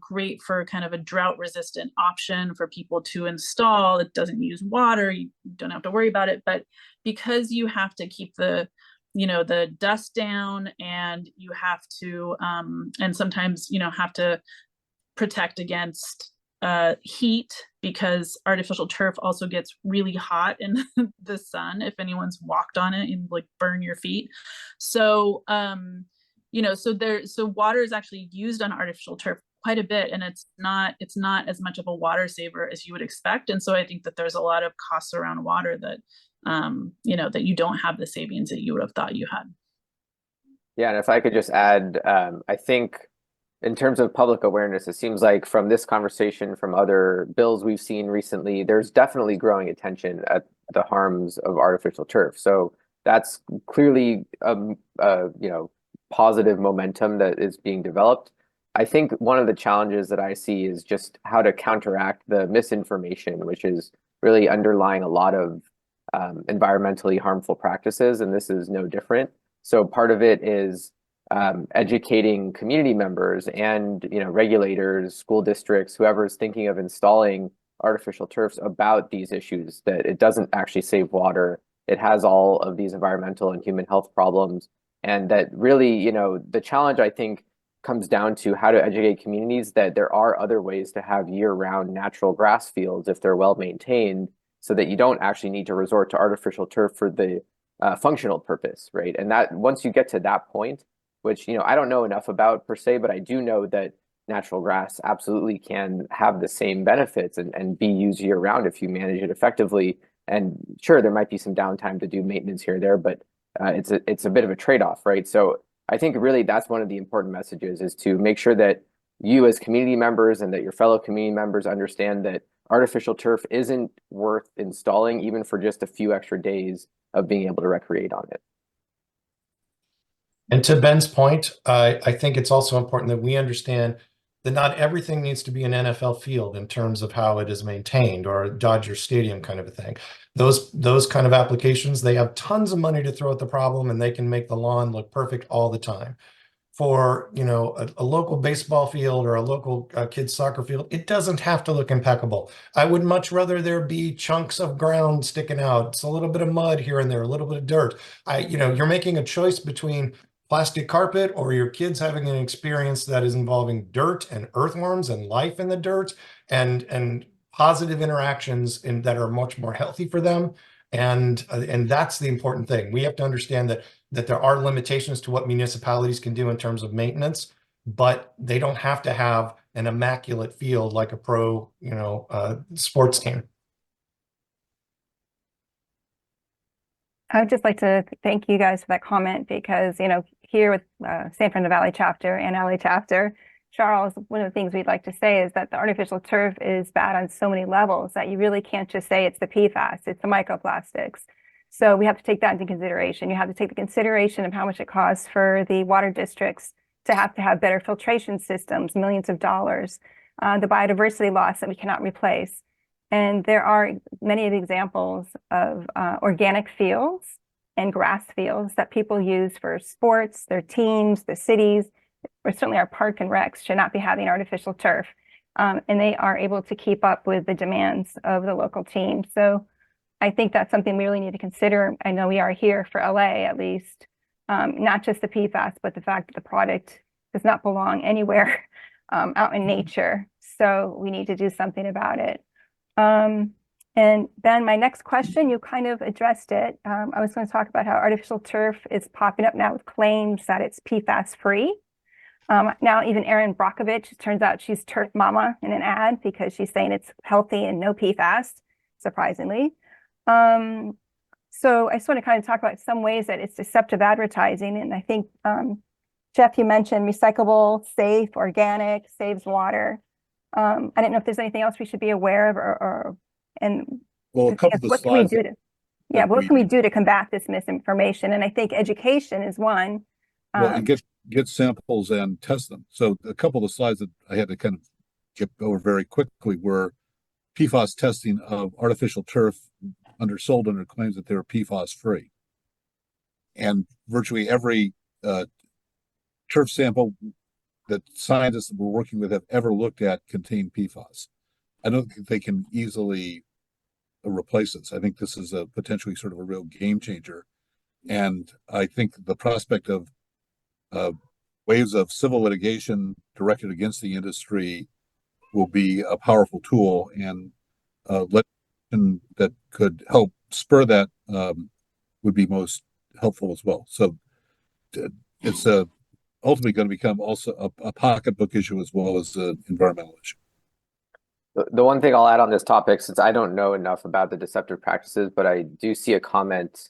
great for kind of a drought resistant option for people to install. It doesn't use water, you don't have to worry about it. But because you have to keep the dust down, and you have to and sometimes have to protect against heat, because artificial turf also gets really hot in the sun. If anyone's walked on it, you like burn your feet. So so water is actually used on artificial turf quite a bit, and it's not as much of a water saver as you would expect. And so I think that there's a lot of costs around water that that you don't have the savings that you would have thought you had. Yeah, and if I could just add, I think in terms of public awareness, it seems like from this conversation, from other bills we've seen recently, there's definitely growing attention at the harms of artificial turf. So that's clearly positive momentum that is being developed. I think one of the challenges that I see is just how to counteract the misinformation, which is really underlying a lot of environmentally harmful practices, and this is no different. So part of it is educating community members and regulators, school districts, whoever is thinking of installing artificial turfs about these issues, that it doesn't actually save water. It has all of these environmental and human health problems. And that really, the challenge, I think, comes down to how to educate communities that there are other ways to have year-round natural grass fields if they're well maintained, so that you don't actually need to resort to artificial turf for the functional purpose, right? And that once you get to that point, which I don't know enough about per se, but I do know that natural grass absolutely can have the same benefits and be used year round if you manage it effectively. And sure, there might be some downtime to do maintenance here or there, but it's a bit of a trade-off, right? So I think really that's one of the important messages, is to make sure that you as community members and that your fellow community members understand that artificial turf isn't worth installing even for just a few extra days of being able to recreate on it. And to Ben's point, I think it's also important that we understand that not everything needs to be an NFL field in terms of how it is maintained, or a Dodger Stadium kind of a thing. Those kind of applications, they have tons of money to throw at the problem, and they can make the lawn look perfect all the time. For, you know, a local baseball field or a local kids soccer field, it doesn't have to look impeccable. I would much rather there be chunks of ground sticking out. It's a little bit of mud here and there, a little bit of dirt. You know, you're making a choice between plastic carpet or your kids having an experience that is involving dirt and earthworms and life in the dirt and positive interactions that are much more healthy for them. And that's the important thing. We have to understand that there are limitations to what municipalities can do in terms of maintenance, but they don't have to have an immaculate field like a pro, sports team. I would just like to thank you guys for that comment, because, here with San Fernando Valley chapter and LA chapter, Charles, one of the things we'd like to say is that the artificial turf is bad on so many levels that you really can't just say it's the PFAS, it's the microplastics. So we have to take that into consideration. You have to take the consideration of how much it costs for the water districts to have better filtration systems, millions of dollars, the biodiversity loss that we cannot replace. And there are many of the examples of organic fields and grass fields that people use for sports, their teams, the cities, or certainly our park and recs should not be having artificial turf. And they are able to keep up with the demands of the local team. So I think that's something we really need to consider. I know we are here for LA, at least, not just the PFAS, but the fact that the product does not belong anywhere out in nature. So we need to do something about it. And Ben, my next question, you kind of addressed it. I was going to talk about how artificial turf is popping up now with claims that it's PFAS free. Now even Erin Brockovich, it turns out she's turf mama in an ad because she's saying it's healthy and no PFAS, surprisingly. So I just want to kind of talk about some ways that it's deceptive advertising. And I think, Jeff, you mentioned recyclable, safe, organic, saves water. I don't know if there's anything else we should be aware of, well, a couple of the what can we slides do to, what can we do to combat this misinformation? And I think education is one. Well, and get samples and test them. So a couple of the slides that I had to kind of get over very quickly were PFAS testing of artificial turf sold under claims that they were PFAS free. And virtually every turf sample that scientists that we're working with have ever looked at contain PFAS. I don't think they can easily replace this. I think this is a potentially sort of a real game changer. And I think the prospect of waves of civil litigation directed against the industry will be a powerful tool, and legislation that could help spur that would be most helpful as well. So it's ultimately going to become also a pocketbook issue as well as an environmental issue. The one thing I'll add on this topic, since I don't know enough about the deceptive practices, but I do see a comment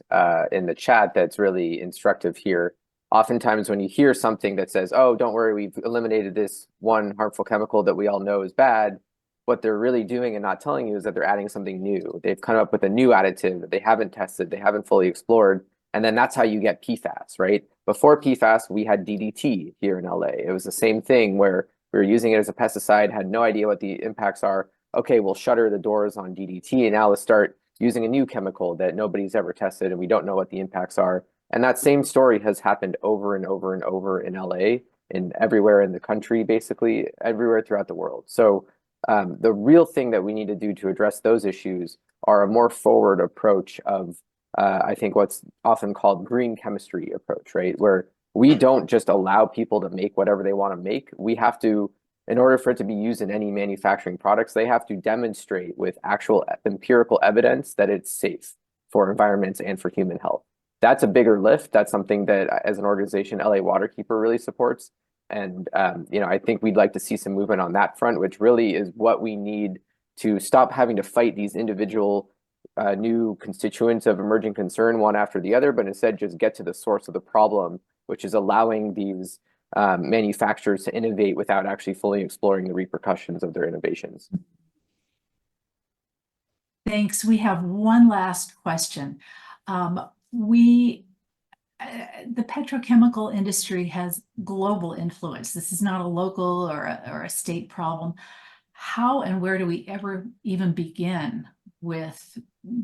in the chat that's really instructive here. Oftentimes when you hear something that says, oh, don't worry, we've eliminated this one harmful chemical that we all know is bad, what they're really doing and not telling you is that they're adding something new. They've come up with a new additive that they haven't tested, they haven't fully explored, and then that's how you get PFAS, right? Before PFAS, we had DDT here in LA. It was the same thing where we were using it as a pesticide, had no idea what the impacts are. Okay, we'll shutter the doors on DDT, and now let's start using a new chemical that nobody's ever tested and we don't know what the impacts are. And that same story has happened over and over and over in LA, and everywhere in the country, basically everywhere throughout the world. So the real thing that we need to do to address those issues are a more forward approach of, I think what's often called green chemistry approach, right? Where we don't just allow people to make whatever they want to make. We have to, in order for it to be used in any manufacturing products, they have to demonstrate with actual empirical evidence that it's safe for environments and for human health. That's a bigger lift. That's something that as an organization, LA Waterkeeper really supports. And, I think we'd like to see some movement on that front, which really is what we need to stop having to fight these individual new constituents of emerging concern one after the other, but instead just get to the source of the problem, which is allowing these manufacturers to innovate without actually fully exploring the repercussions of their innovations. Thanks. We have one last question. The petrochemical industry has global influence. This is not a local or a state problem. How and where do we ever even begin with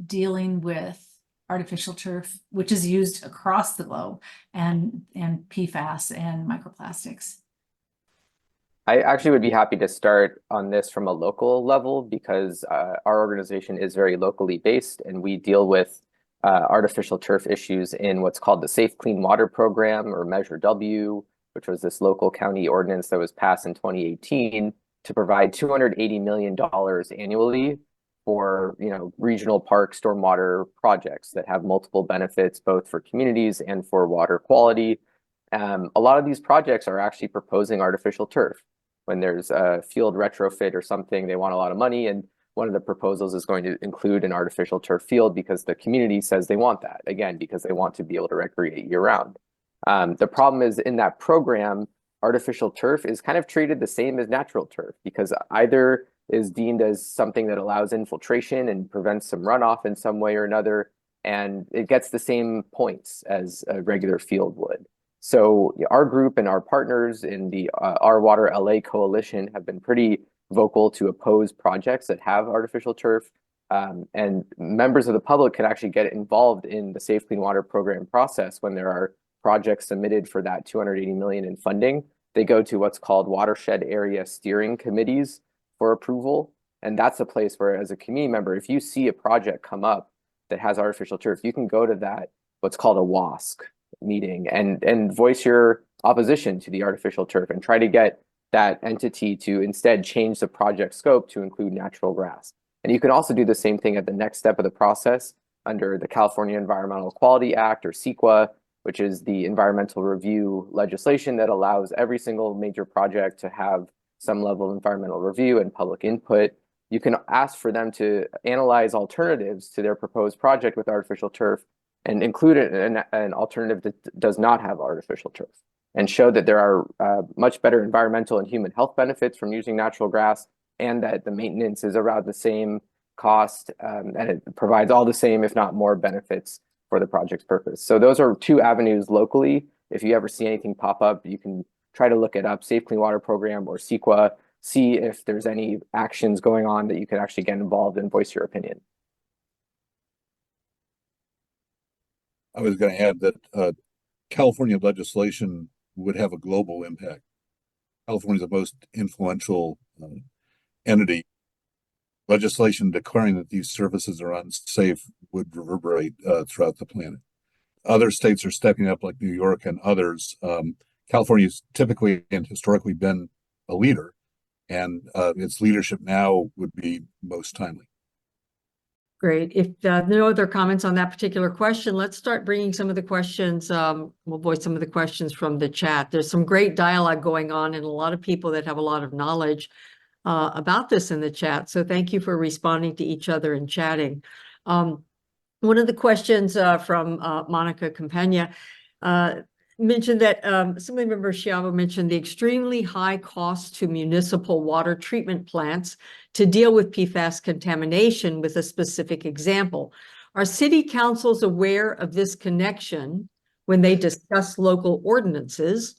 dealing with artificial turf, which is used across the globe, and PFAS and microplastics? I actually would be happy to start on this from a local level because our organization is very locally based, and we deal with artificial turf issues in what's called the Safe Clean Water Program, or Measure W, which was this local county ordinance that was passed in 2018 to provide $280 million annually for regional park stormwater projects that have multiple benefits, both for communities and for water quality. A lot of these projects are actually proposing artificial turf. When there's a field retrofit or something, they want a lot of money, and one of the proposals is going to include an artificial turf field because the community says they want that, again, because they want to be able to recreate year-round. The problem is, in that program, artificial turf is kind of treated the same as natural turf because either is deemed as something that allows infiltration and prevents some runoff in some way or another, and it gets the same points as a regular field would. So our group and our partners in the Our Water LA coalition have been pretty vocal to oppose projects that have artificial turf, and members of the public can actually get involved in the Safe Clean Water Program process. When there are projects submitted for that $280 million in funding, they go to what's called watershed area steering committees for approval. And that's a place where, as a community member, if you see a project come up that has artificial turf, you can go to that, what's called a WASC meeting, and voice your opposition to the artificial turf and try to get that entity to instead change the project scope to include natural grass. And you can also do the same thing at the next step of the process under the California Environmental Quality Act, or CEQA, which is the environmental review legislation that allows every single major project to have some level of environmental review and public input. You can ask for them to analyze alternatives to their proposed project with artificial turf and include an alternative that does not have artificial turf, and show that there are much better environmental and human health benefits from using natural grass, and that the maintenance is around the same cost, and it provides all the same, if not more, benefits for the project's purpose. So those are two avenues locally. If you ever see anything pop up, you can try to look it up, Safe Clean Water Program or CEQA, see if there's any actions going on that you can actually get involved and voice your opinion. I was going to add that California legislation would have a global impact. California is the most influential entity. Legislation declaring that these services are unsafe would reverberate throughout the planet. Other states are stepping up, like New York and others. California's typically and historically been a leader, and its leadership now would be most timely. Great. If no other comments on that particular question, let's start bringing some of the questions. We'll voice some of the questions from the chat. There's some great dialogue going on, and a lot of people that have a lot of knowledge about this in the chat. So thank you for responding to each other and chatting. One of the questions from Monica Campagna mentioned that Assemblymember Schiavo mentioned the extremely high cost to municipal water treatment plants to deal with PFAS contamination, with a specific example. Are city councils aware of this connection when they discuss local ordinances?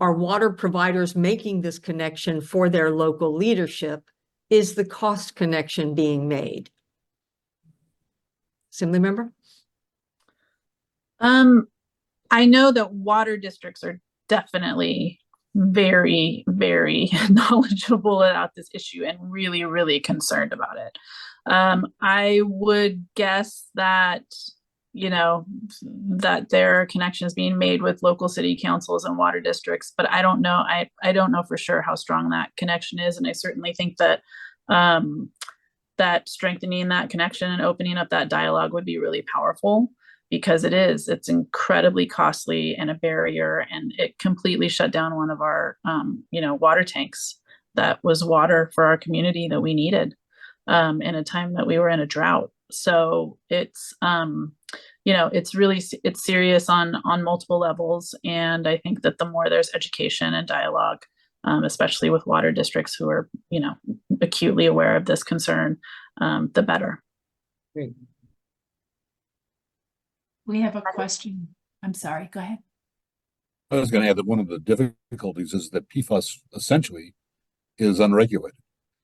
Are water providers making this connection for their local leadership? Is the cost connection being made? Assemblymember? I know that water districts are definitely very, very knowledgeable about this issue and really, really concerned about it. I would guess that, that there are connections being made with local city councils and water districts, but I don't know. I don't know for sure how strong that connection is. And I certainly think that that strengthening that connection and opening up that dialogue would be really powerful. because it's incredibly costly and a barrier, and it completely shut down one of our, water tanks that was water for our community that we needed in a time that we were in a drought. So it's it's serious on multiple levels, and I think that the more there's education and dialogue, especially with water districts who are acutely aware of this concern, the better. Great. We have a question. I'm sorry, go ahead. I was going to add that one of the difficulties is that PFAS essentially is unregulated.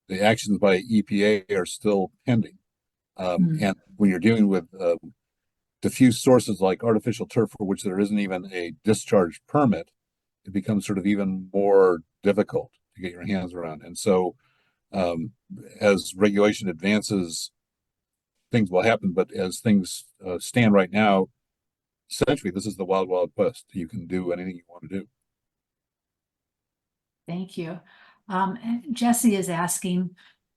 The actions by EPA are still pending. And when you're dealing with diffuse sources like artificial turf, for which there isn't even a discharge permit, it becomes sort of even more difficult to get your hands around. And so as regulation advances, things will happen. But as things stand right now, essentially, this is the wild, wild west. You can do anything you want to do. Thank you. Jesse is asking,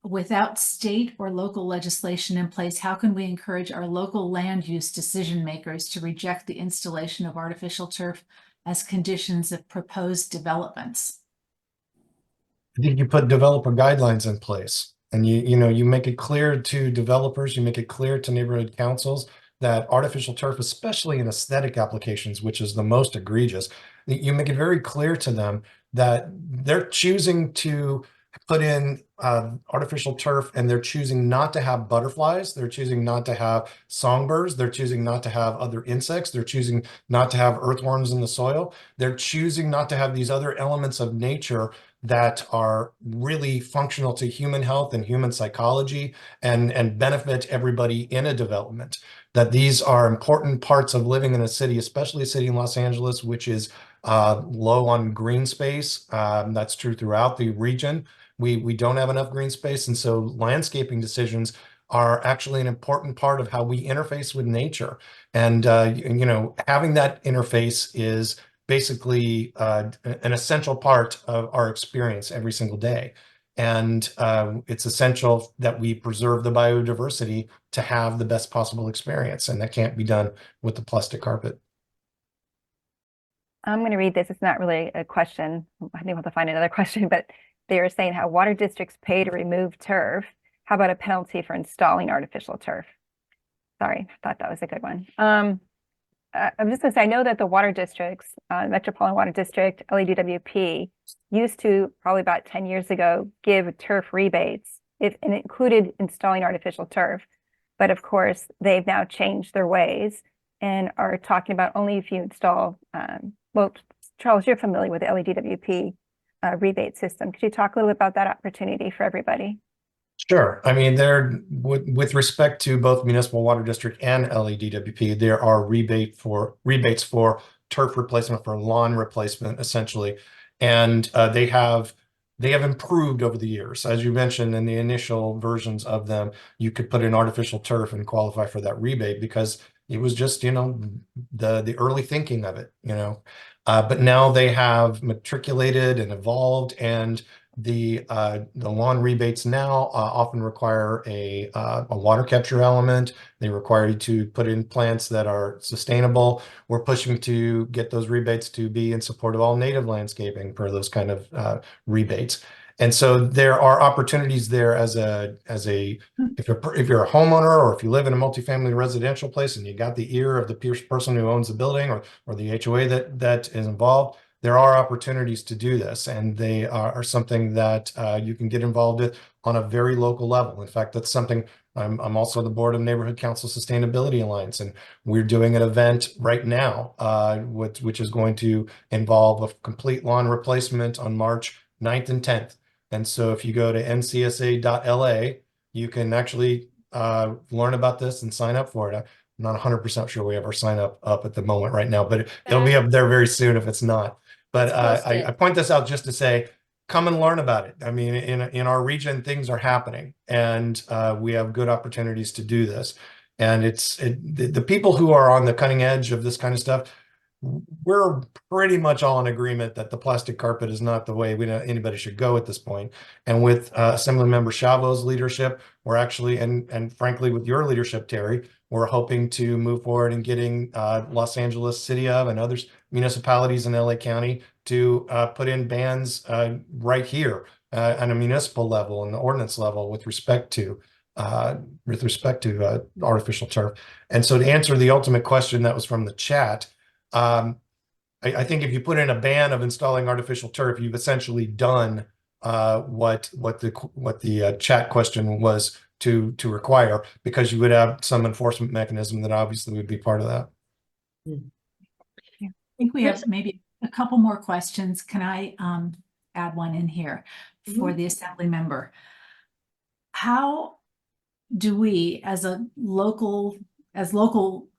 without state or local legislation in place, how can we encourage our local land use decision makers to reject the installation of artificial turf as conditions of proposed developments? I think you put developer guidelines in place, and you make it clear to developers, you make it clear to neighborhood councils that artificial turf, especially in aesthetic applications, which is the most egregious, you make it very clear to them that they're choosing to put in artificial turf, and they're choosing not to have butterflies, they're choosing not to have songbirds, they're choosing not to have other insects, they're choosing not to have earthworms in the soil, they're choosing not to have these other elements of nature that are really functional to human health and human psychology and benefit everybody in a development. That these are important parts of living in a city, especially a city in Los Angeles, which is low on green space. That's true throughout the region. We don't have enough green space, and so landscaping decisions are actually an important part of how we interface with nature. And having that interface is basically an essential part of our experience every single day. And it's essential that we preserve the biodiversity to have the best possible experience, and that can't be done with the plastic carpet. I'm going to read this. It's not really a question. I think we'll have to find another question, but they were saying how water districts pay to remove turf. How about a penalty for installing artificial turf? Sorry, I thought that was a good one. I'm just going to say, I know that the water districts, Metropolitan Water District, LADWP, used to, probably about 10 years ago, give turf rebates, and it included installing artificial turf. But of course, they've now changed their ways and are talking about only if you install, well, Charles, you're familiar with the LADWP rebate system. Could you talk a little bit about that opportunity for everybody? Sure. I mean, with respect to both Municipal Water District and LADWP, there are rebates for turf replacement, for lawn replacement, essentially, and they have improved over the years. As you mentioned, in the initial versions of them, you could put in artificial turf and qualify for that rebate because it was just the early thinking of it, but now they have matriculated and evolved, and the lawn rebates now often require a water capture element. They require you to put in plants that are sustainable. We're pushing to get those rebates to be in support of all native landscaping for those kind of rebates. And so there are opportunities there if you're a homeowner, or if you live in a multifamily residential place and you got the ear of the person who owns the building, or the HOA that is involved. There are opportunities to do this, and they are something that you can get involved with on a very local level. In fact, that's something I'm also the board of Neighborhood Council Sustainability Alliance, and we're doing an event right now, which is going to involve a complete lawn replacement on March 9th and 10th. And so if you go to ncsa.la, you can actually learn about this and sign up for it. I'm not 100% sure we have our sign up at the moment right now, but it'll be up there very soon if it's not. But I point this out just to say, come and learn about it. I mean, in our region, things are happening, and we have good opportunities to do this. And the people who are on the cutting edge of this kind of stuff, we're pretty much all in agreement that the plastic carpet is not the way anybody should go at this point. And with Assemblymember Schiavo's leadership, we're actually, and frankly, with your leadership, Terry, we're hoping to move forward in getting Los Angeles City of and other municipalities in LA County to put in bans right here on a municipal level and the ordinance level with respect to artificial turf. And so to answer the ultimate question that was from the chat, I think if you put in a ban of installing artificial turf, you've essentially done what the chat question was to require, because you would have some enforcement mechanism that obviously would be part of that. I think we have maybe a couple more questions. Can I add one in here for the assembly member? How do we, as local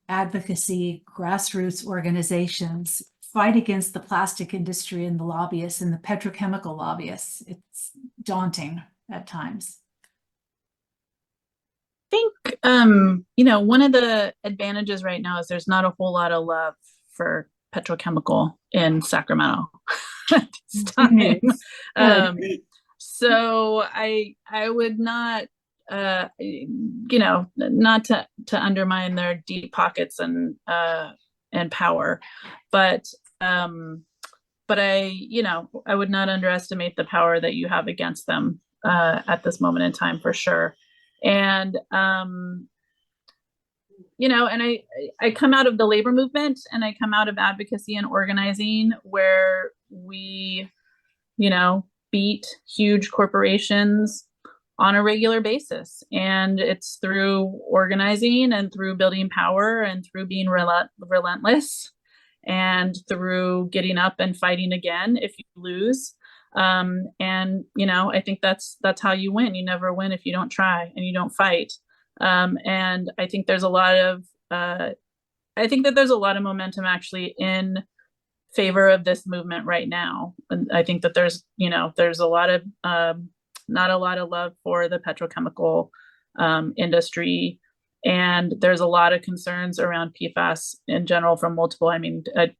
advocacy grassroots organizations, fight against the plastic industry and the lobbyists and the petrochemical lobbyists? It's daunting at times. I think, one of the advantages right now is there's not a whole lot of love for petrochemical in Sacramento at this time. So I would not, not to undermine their deep pockets and power, but I would not underestimate the power that you have against them at this moment in time, for sure. And and I come out of the labor movement, and I come out of advocacy and organizing, where we beat huge corporations on a regular basis, and it's through organizing and through building power and through being relentless and through getting up and fighting again if you lose. I think that's how you win. You never win if you don't try and you don't fight. And I think there's a lot of there's a lot of momentum actually in favor of this movement right now. And I think that there's a lot of not a lot of love for the petrochemical industry. And there's a lot of concerns around PFAS in general from multiple.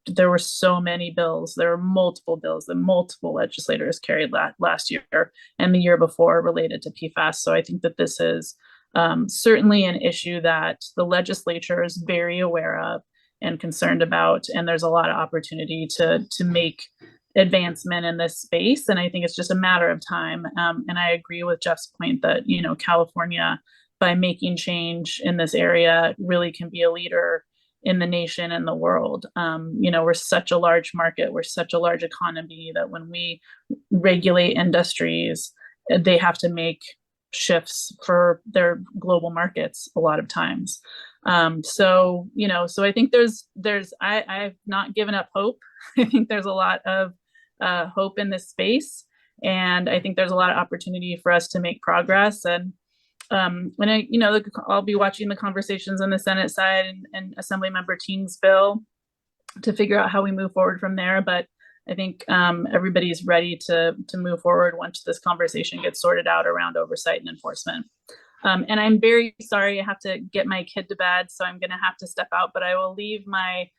There were so many bills. There were multiple bills that multiple legislators carried last year and the year before related to PFAS. So I think that this is certainly an issue that the legislature is very aware of and concerned about. And there's a lot of opportunity to make advancement in this space. And I think it's just a matter of time. And I agree with Jeff's point that, California, by making change in this area, really can be a leader in the nation and the world. We're such a large market, we're such a large economy that when we regulate industries, they have to make shifts for their global markets a lot of times. So I think I've not given up hope. I think there's a lot of hope in this space, and I think there's a lot of opportunity for us to make progress. And I'll be watching the conversations on the Senate side and Assemblymember Teen's bill to figure out how we move forward from there. But I think everybody's ready to move forward once this conversation gets sorted out around oversight and enforcement. And I'm very sorry, I have to get my kid to bed, so I'm going to have to step out, but I will leave my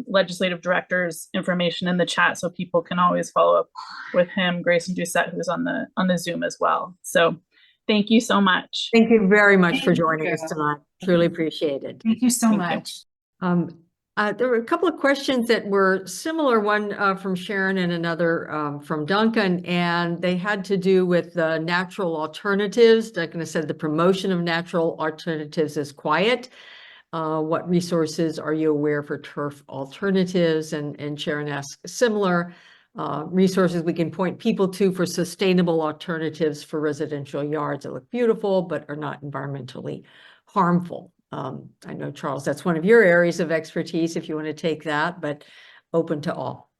legislative director's information in the chat so people can always follow up with him, Grayson Doucette, who's on the Zoom as well. So thank you so much. Thank you very much for joining us tonight. Truly appreciate it. Thank you so much. There were a couple of questions that were similar, one from Sharon and another from Duncan, and they had to do with natural alternatives. Duncan said the promotion of natural alternatives is quiet. What resources are you aware for turf alternatives? And Sharon asked similar resources we can point people to for sustainable alternatives for residential yards that look beautiful but are not environmentally harmful. I know, Charles, that's one of your areas of expertise, if you want to take that, but open to all.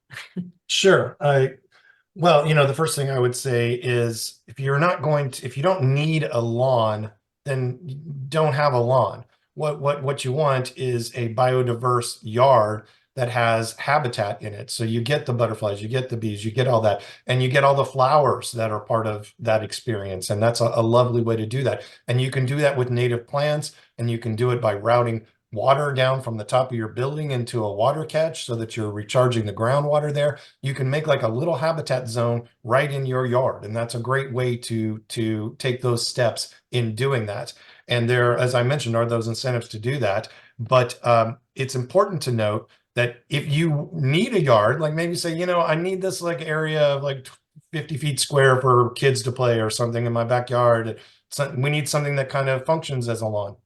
Sure. Well, the first thing I would say is if you don't need a lawn, then don't have a lawn. What you want is a biodiverse yard that has habitat in it. So you get the butterflies, you get the bees, you get all that, and you get all the flowers that are part of that experience. And that's a lovely way to do that. And you can do that with native plants, and you can do it by routing water down from the top of your building into a water catch so that you're recharging the groundwater there. You can make like a little habitat zone right in your yard. And that's a great way to take those steps in doing that. And there, as I mentioned, are those incentives to do that. But it's important to note that if you need a yard, like maybe say, you know, I need this like area of like 50 feet square for kids to play or something in my backyard. So we need something that kind of functions as a lawn.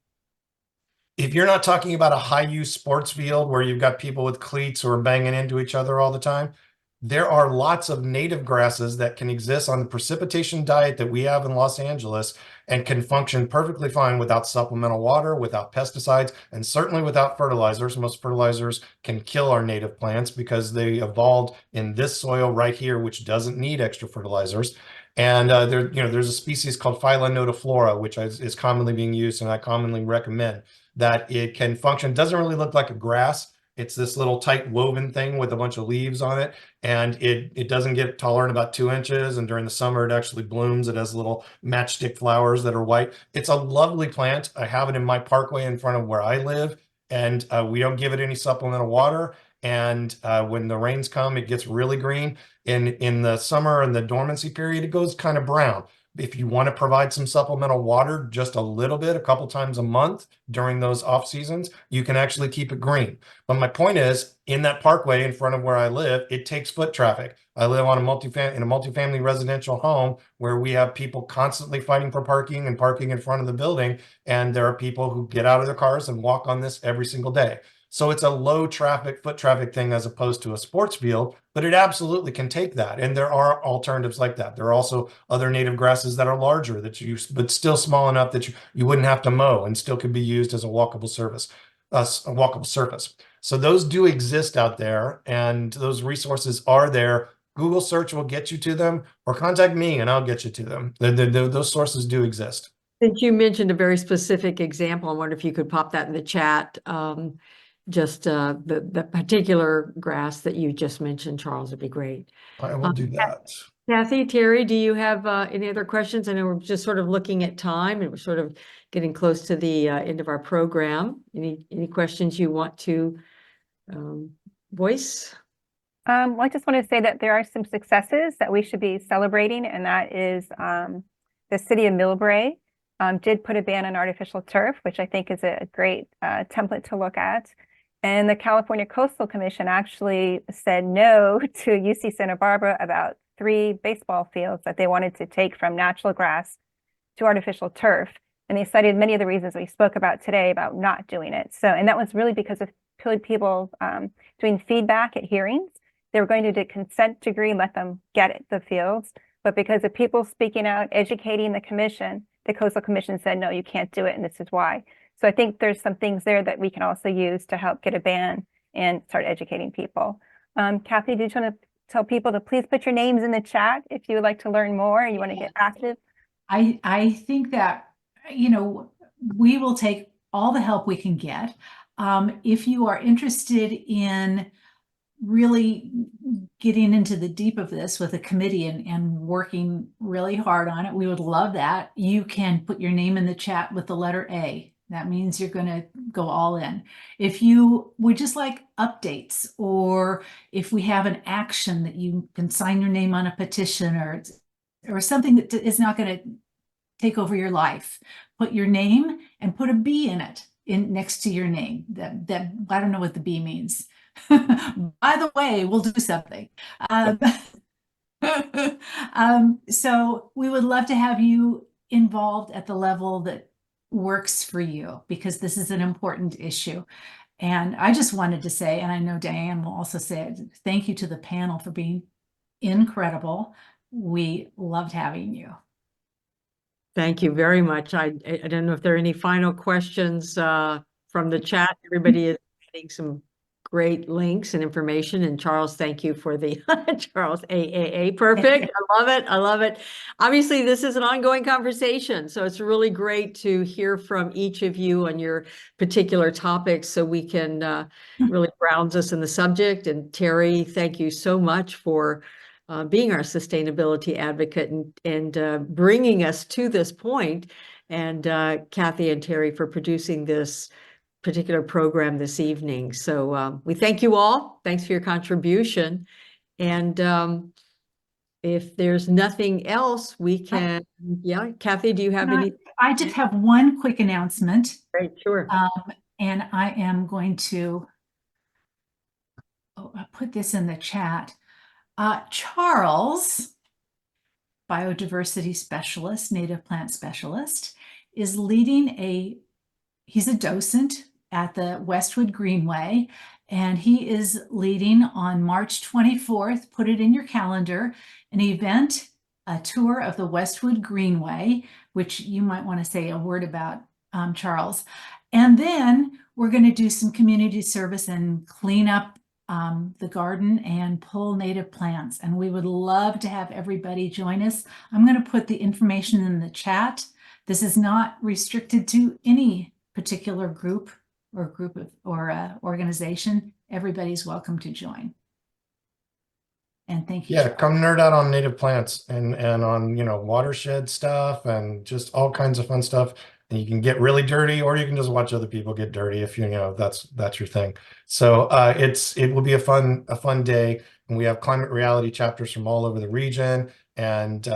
If you're not talking about a high use sports field where you've got people with cleats who are banging into each other all the time, there are lots of native grasses that can exist on the precipitation diet that we have in Los Angeles and can function perfectly fine without supplemental water, without pesticides, and certainly without fertilizers. Most fertilizers can kill our native plants because they evolved in this soil right here, which doesn't need extra fertilizers. And there's a species called Phyla nodiflora, which is commonly being used, and I commonly recommend that it can function. It doesn't really look like a grass. It's this little tight woven thing with a bunch of leaves on it, and it doesn't get taller than about 2 inches. And during the summer, it actually blooms. It has little matchstick flowers that are white. It's a lovely plant. I have it in my parkway in front of where I live, and we don't give it any supplemental water. And when the rains come, it gets really green. In the summer and the dormancy period, it goes kind of brown. If you want to provide some supplemental water, just a little bit, a couple times a month during those off seasons, you can actually keep it green. But my point is, in that parkway in front of where I live, it takes foot traffic. I live on in a multifamily residential home where we have people constantly fighting for parking and parking in front of the building. And there are people who get out of their cars and walk on this every single day. So it's a low traffic, foot traffic thing as opposed to a sports field, but it absolutely can take that. And there are alternatives like that. There are also other native grasses that are larger that you use, but still small enough that you wouldn't have to mow and still could be used as a walkable surface. So those do exist out there, and those resources are there. Google search will get you to them, or contact me and I'll get you to them. Those sources do exist. Since you mentioned a very specific example, I wonder if you could pop that in the chat. Just the particular grass that you just mentioned, Charles, would be great. I will do that. Kathy, Terry, do you have any other questions? I know we're just sort of looking at time and we're sort of getting close to the end of our program. Any questions you want to voice? Well, I just want to say that there are some successes that we should be celebrating, and that is the city of Millbrae did put a ban on artificial turf, which I think is a great template to look at. And the California Coastal Commission actually said no to UC Santa Barbara about 3 baseball fields that they wanted to take from natural grass to artificial turf. And they cited many of the reasons we spoke about today about not doing it. So, and that was really because of people doing feedback at hearings. They were going to do a consent decree and let them get the fields. But because of people speaking out, educating the commission, the Coastal Commission said, no, you can't do it. And this is why. So I think there's some things there that we can also use to help get a ban and start educating people. Kathy, did you want to tell people to please put your names in the chat if you would like to learn more and you want to get active? I think that, you know, we will take all the help we can get. If you are interested in really getting into the deep of this with a committee and working really hard on it, we would love that. You can put your name in the chat with the letter A. That means you're going to go all in. If you would just like updates, or if we have an action that you can sign your name on a petition or something that is not going to take over your life, put your name and put a B in it next to your name. That I don't know what the B means. By the way, we'll do something. So we would love to have you involved at the level that works for you, because this is an important issue. And I just wanted to say, and I know Diane will also say it, thank you to the panel for being incredible. We loved having you. Thank you very much. I don't know if there are any final questions from the chat. Everybody is getting some great links and information. And Charles, thank you for the Charles AAA. Perfect. I love it. I love it. Obviously, this is an ongoing conversation. So it's really great to hear from each of you on your particular topics so we can really ground us in the subject. And Terry, thank you so much for being our sustainability advocate and bringing us to this point. And Kathy and Terry for producing this particular program this evening. So we thank you all. Thanks for your contribution. And if there's nothing else, we can, yeah, Kathy, do you have any? I just have one quick announcement, Right, sure. and I am going to put this in the chat. Charles, biodiversity specialist, native plant specialist, is leading he's a docent at the Westwood Greenway, and he is leading on March 24th, put it in your calendar, an event, a tour of the Westwood Greenway, which you might want to say a word about, Charles. And then we're going to do some community service and clean up the garden and pull native plants. And we would love to have everybody join us. I'm going to put the information in the chat. This is not restricted to any particular group or organization. Everybody's welcome to join. And thank you. Yeah, come nerd out on native plants and on, you know, watershed stuff and just all kinds of fun stuff. And you can get really dirty, or you can just watch other people get dirty if you know that's your thing. So it will be a fun day, and we have climate reality chapters from all over the region, and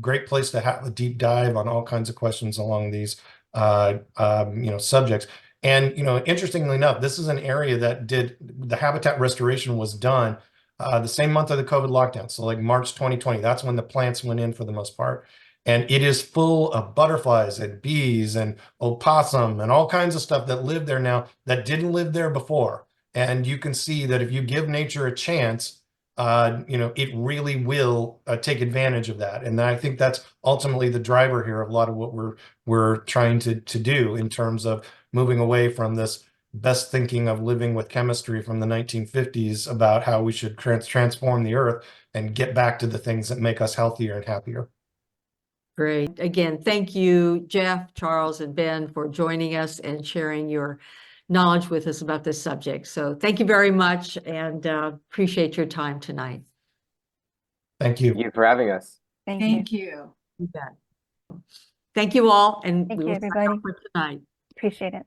great place to have a deep dive on all kinds of questions along these subjects. And interestingly enough, this is an area that the habitat restoration was done the same month of the COVID lockdown. So like March 2020, that's when the plants went in for the most part. And it is full of butterflies and bees and opossum and all kinds of stuff that live there now that didn't live there before. And you can see that if you give nature a chance, it really will take advantage of that. And I think that's ultimately the driver here of a lot of what we're trying to do in terms of moving away from this best thinking of living with chemistry from the 1950s about how we should transform the earth and get back to the things that make us healthier and happier. Great. Again, thank you, Jeff, Charles, and Ben, for joining us and sharing your knowledge with us about this subject. So thank you very much, and appreciate your time tonight. Thank you. Thank you for having us. Thank you. You bet. Thank you all, and Thank we you, will sign everybody. off for tonight. Appreciate it.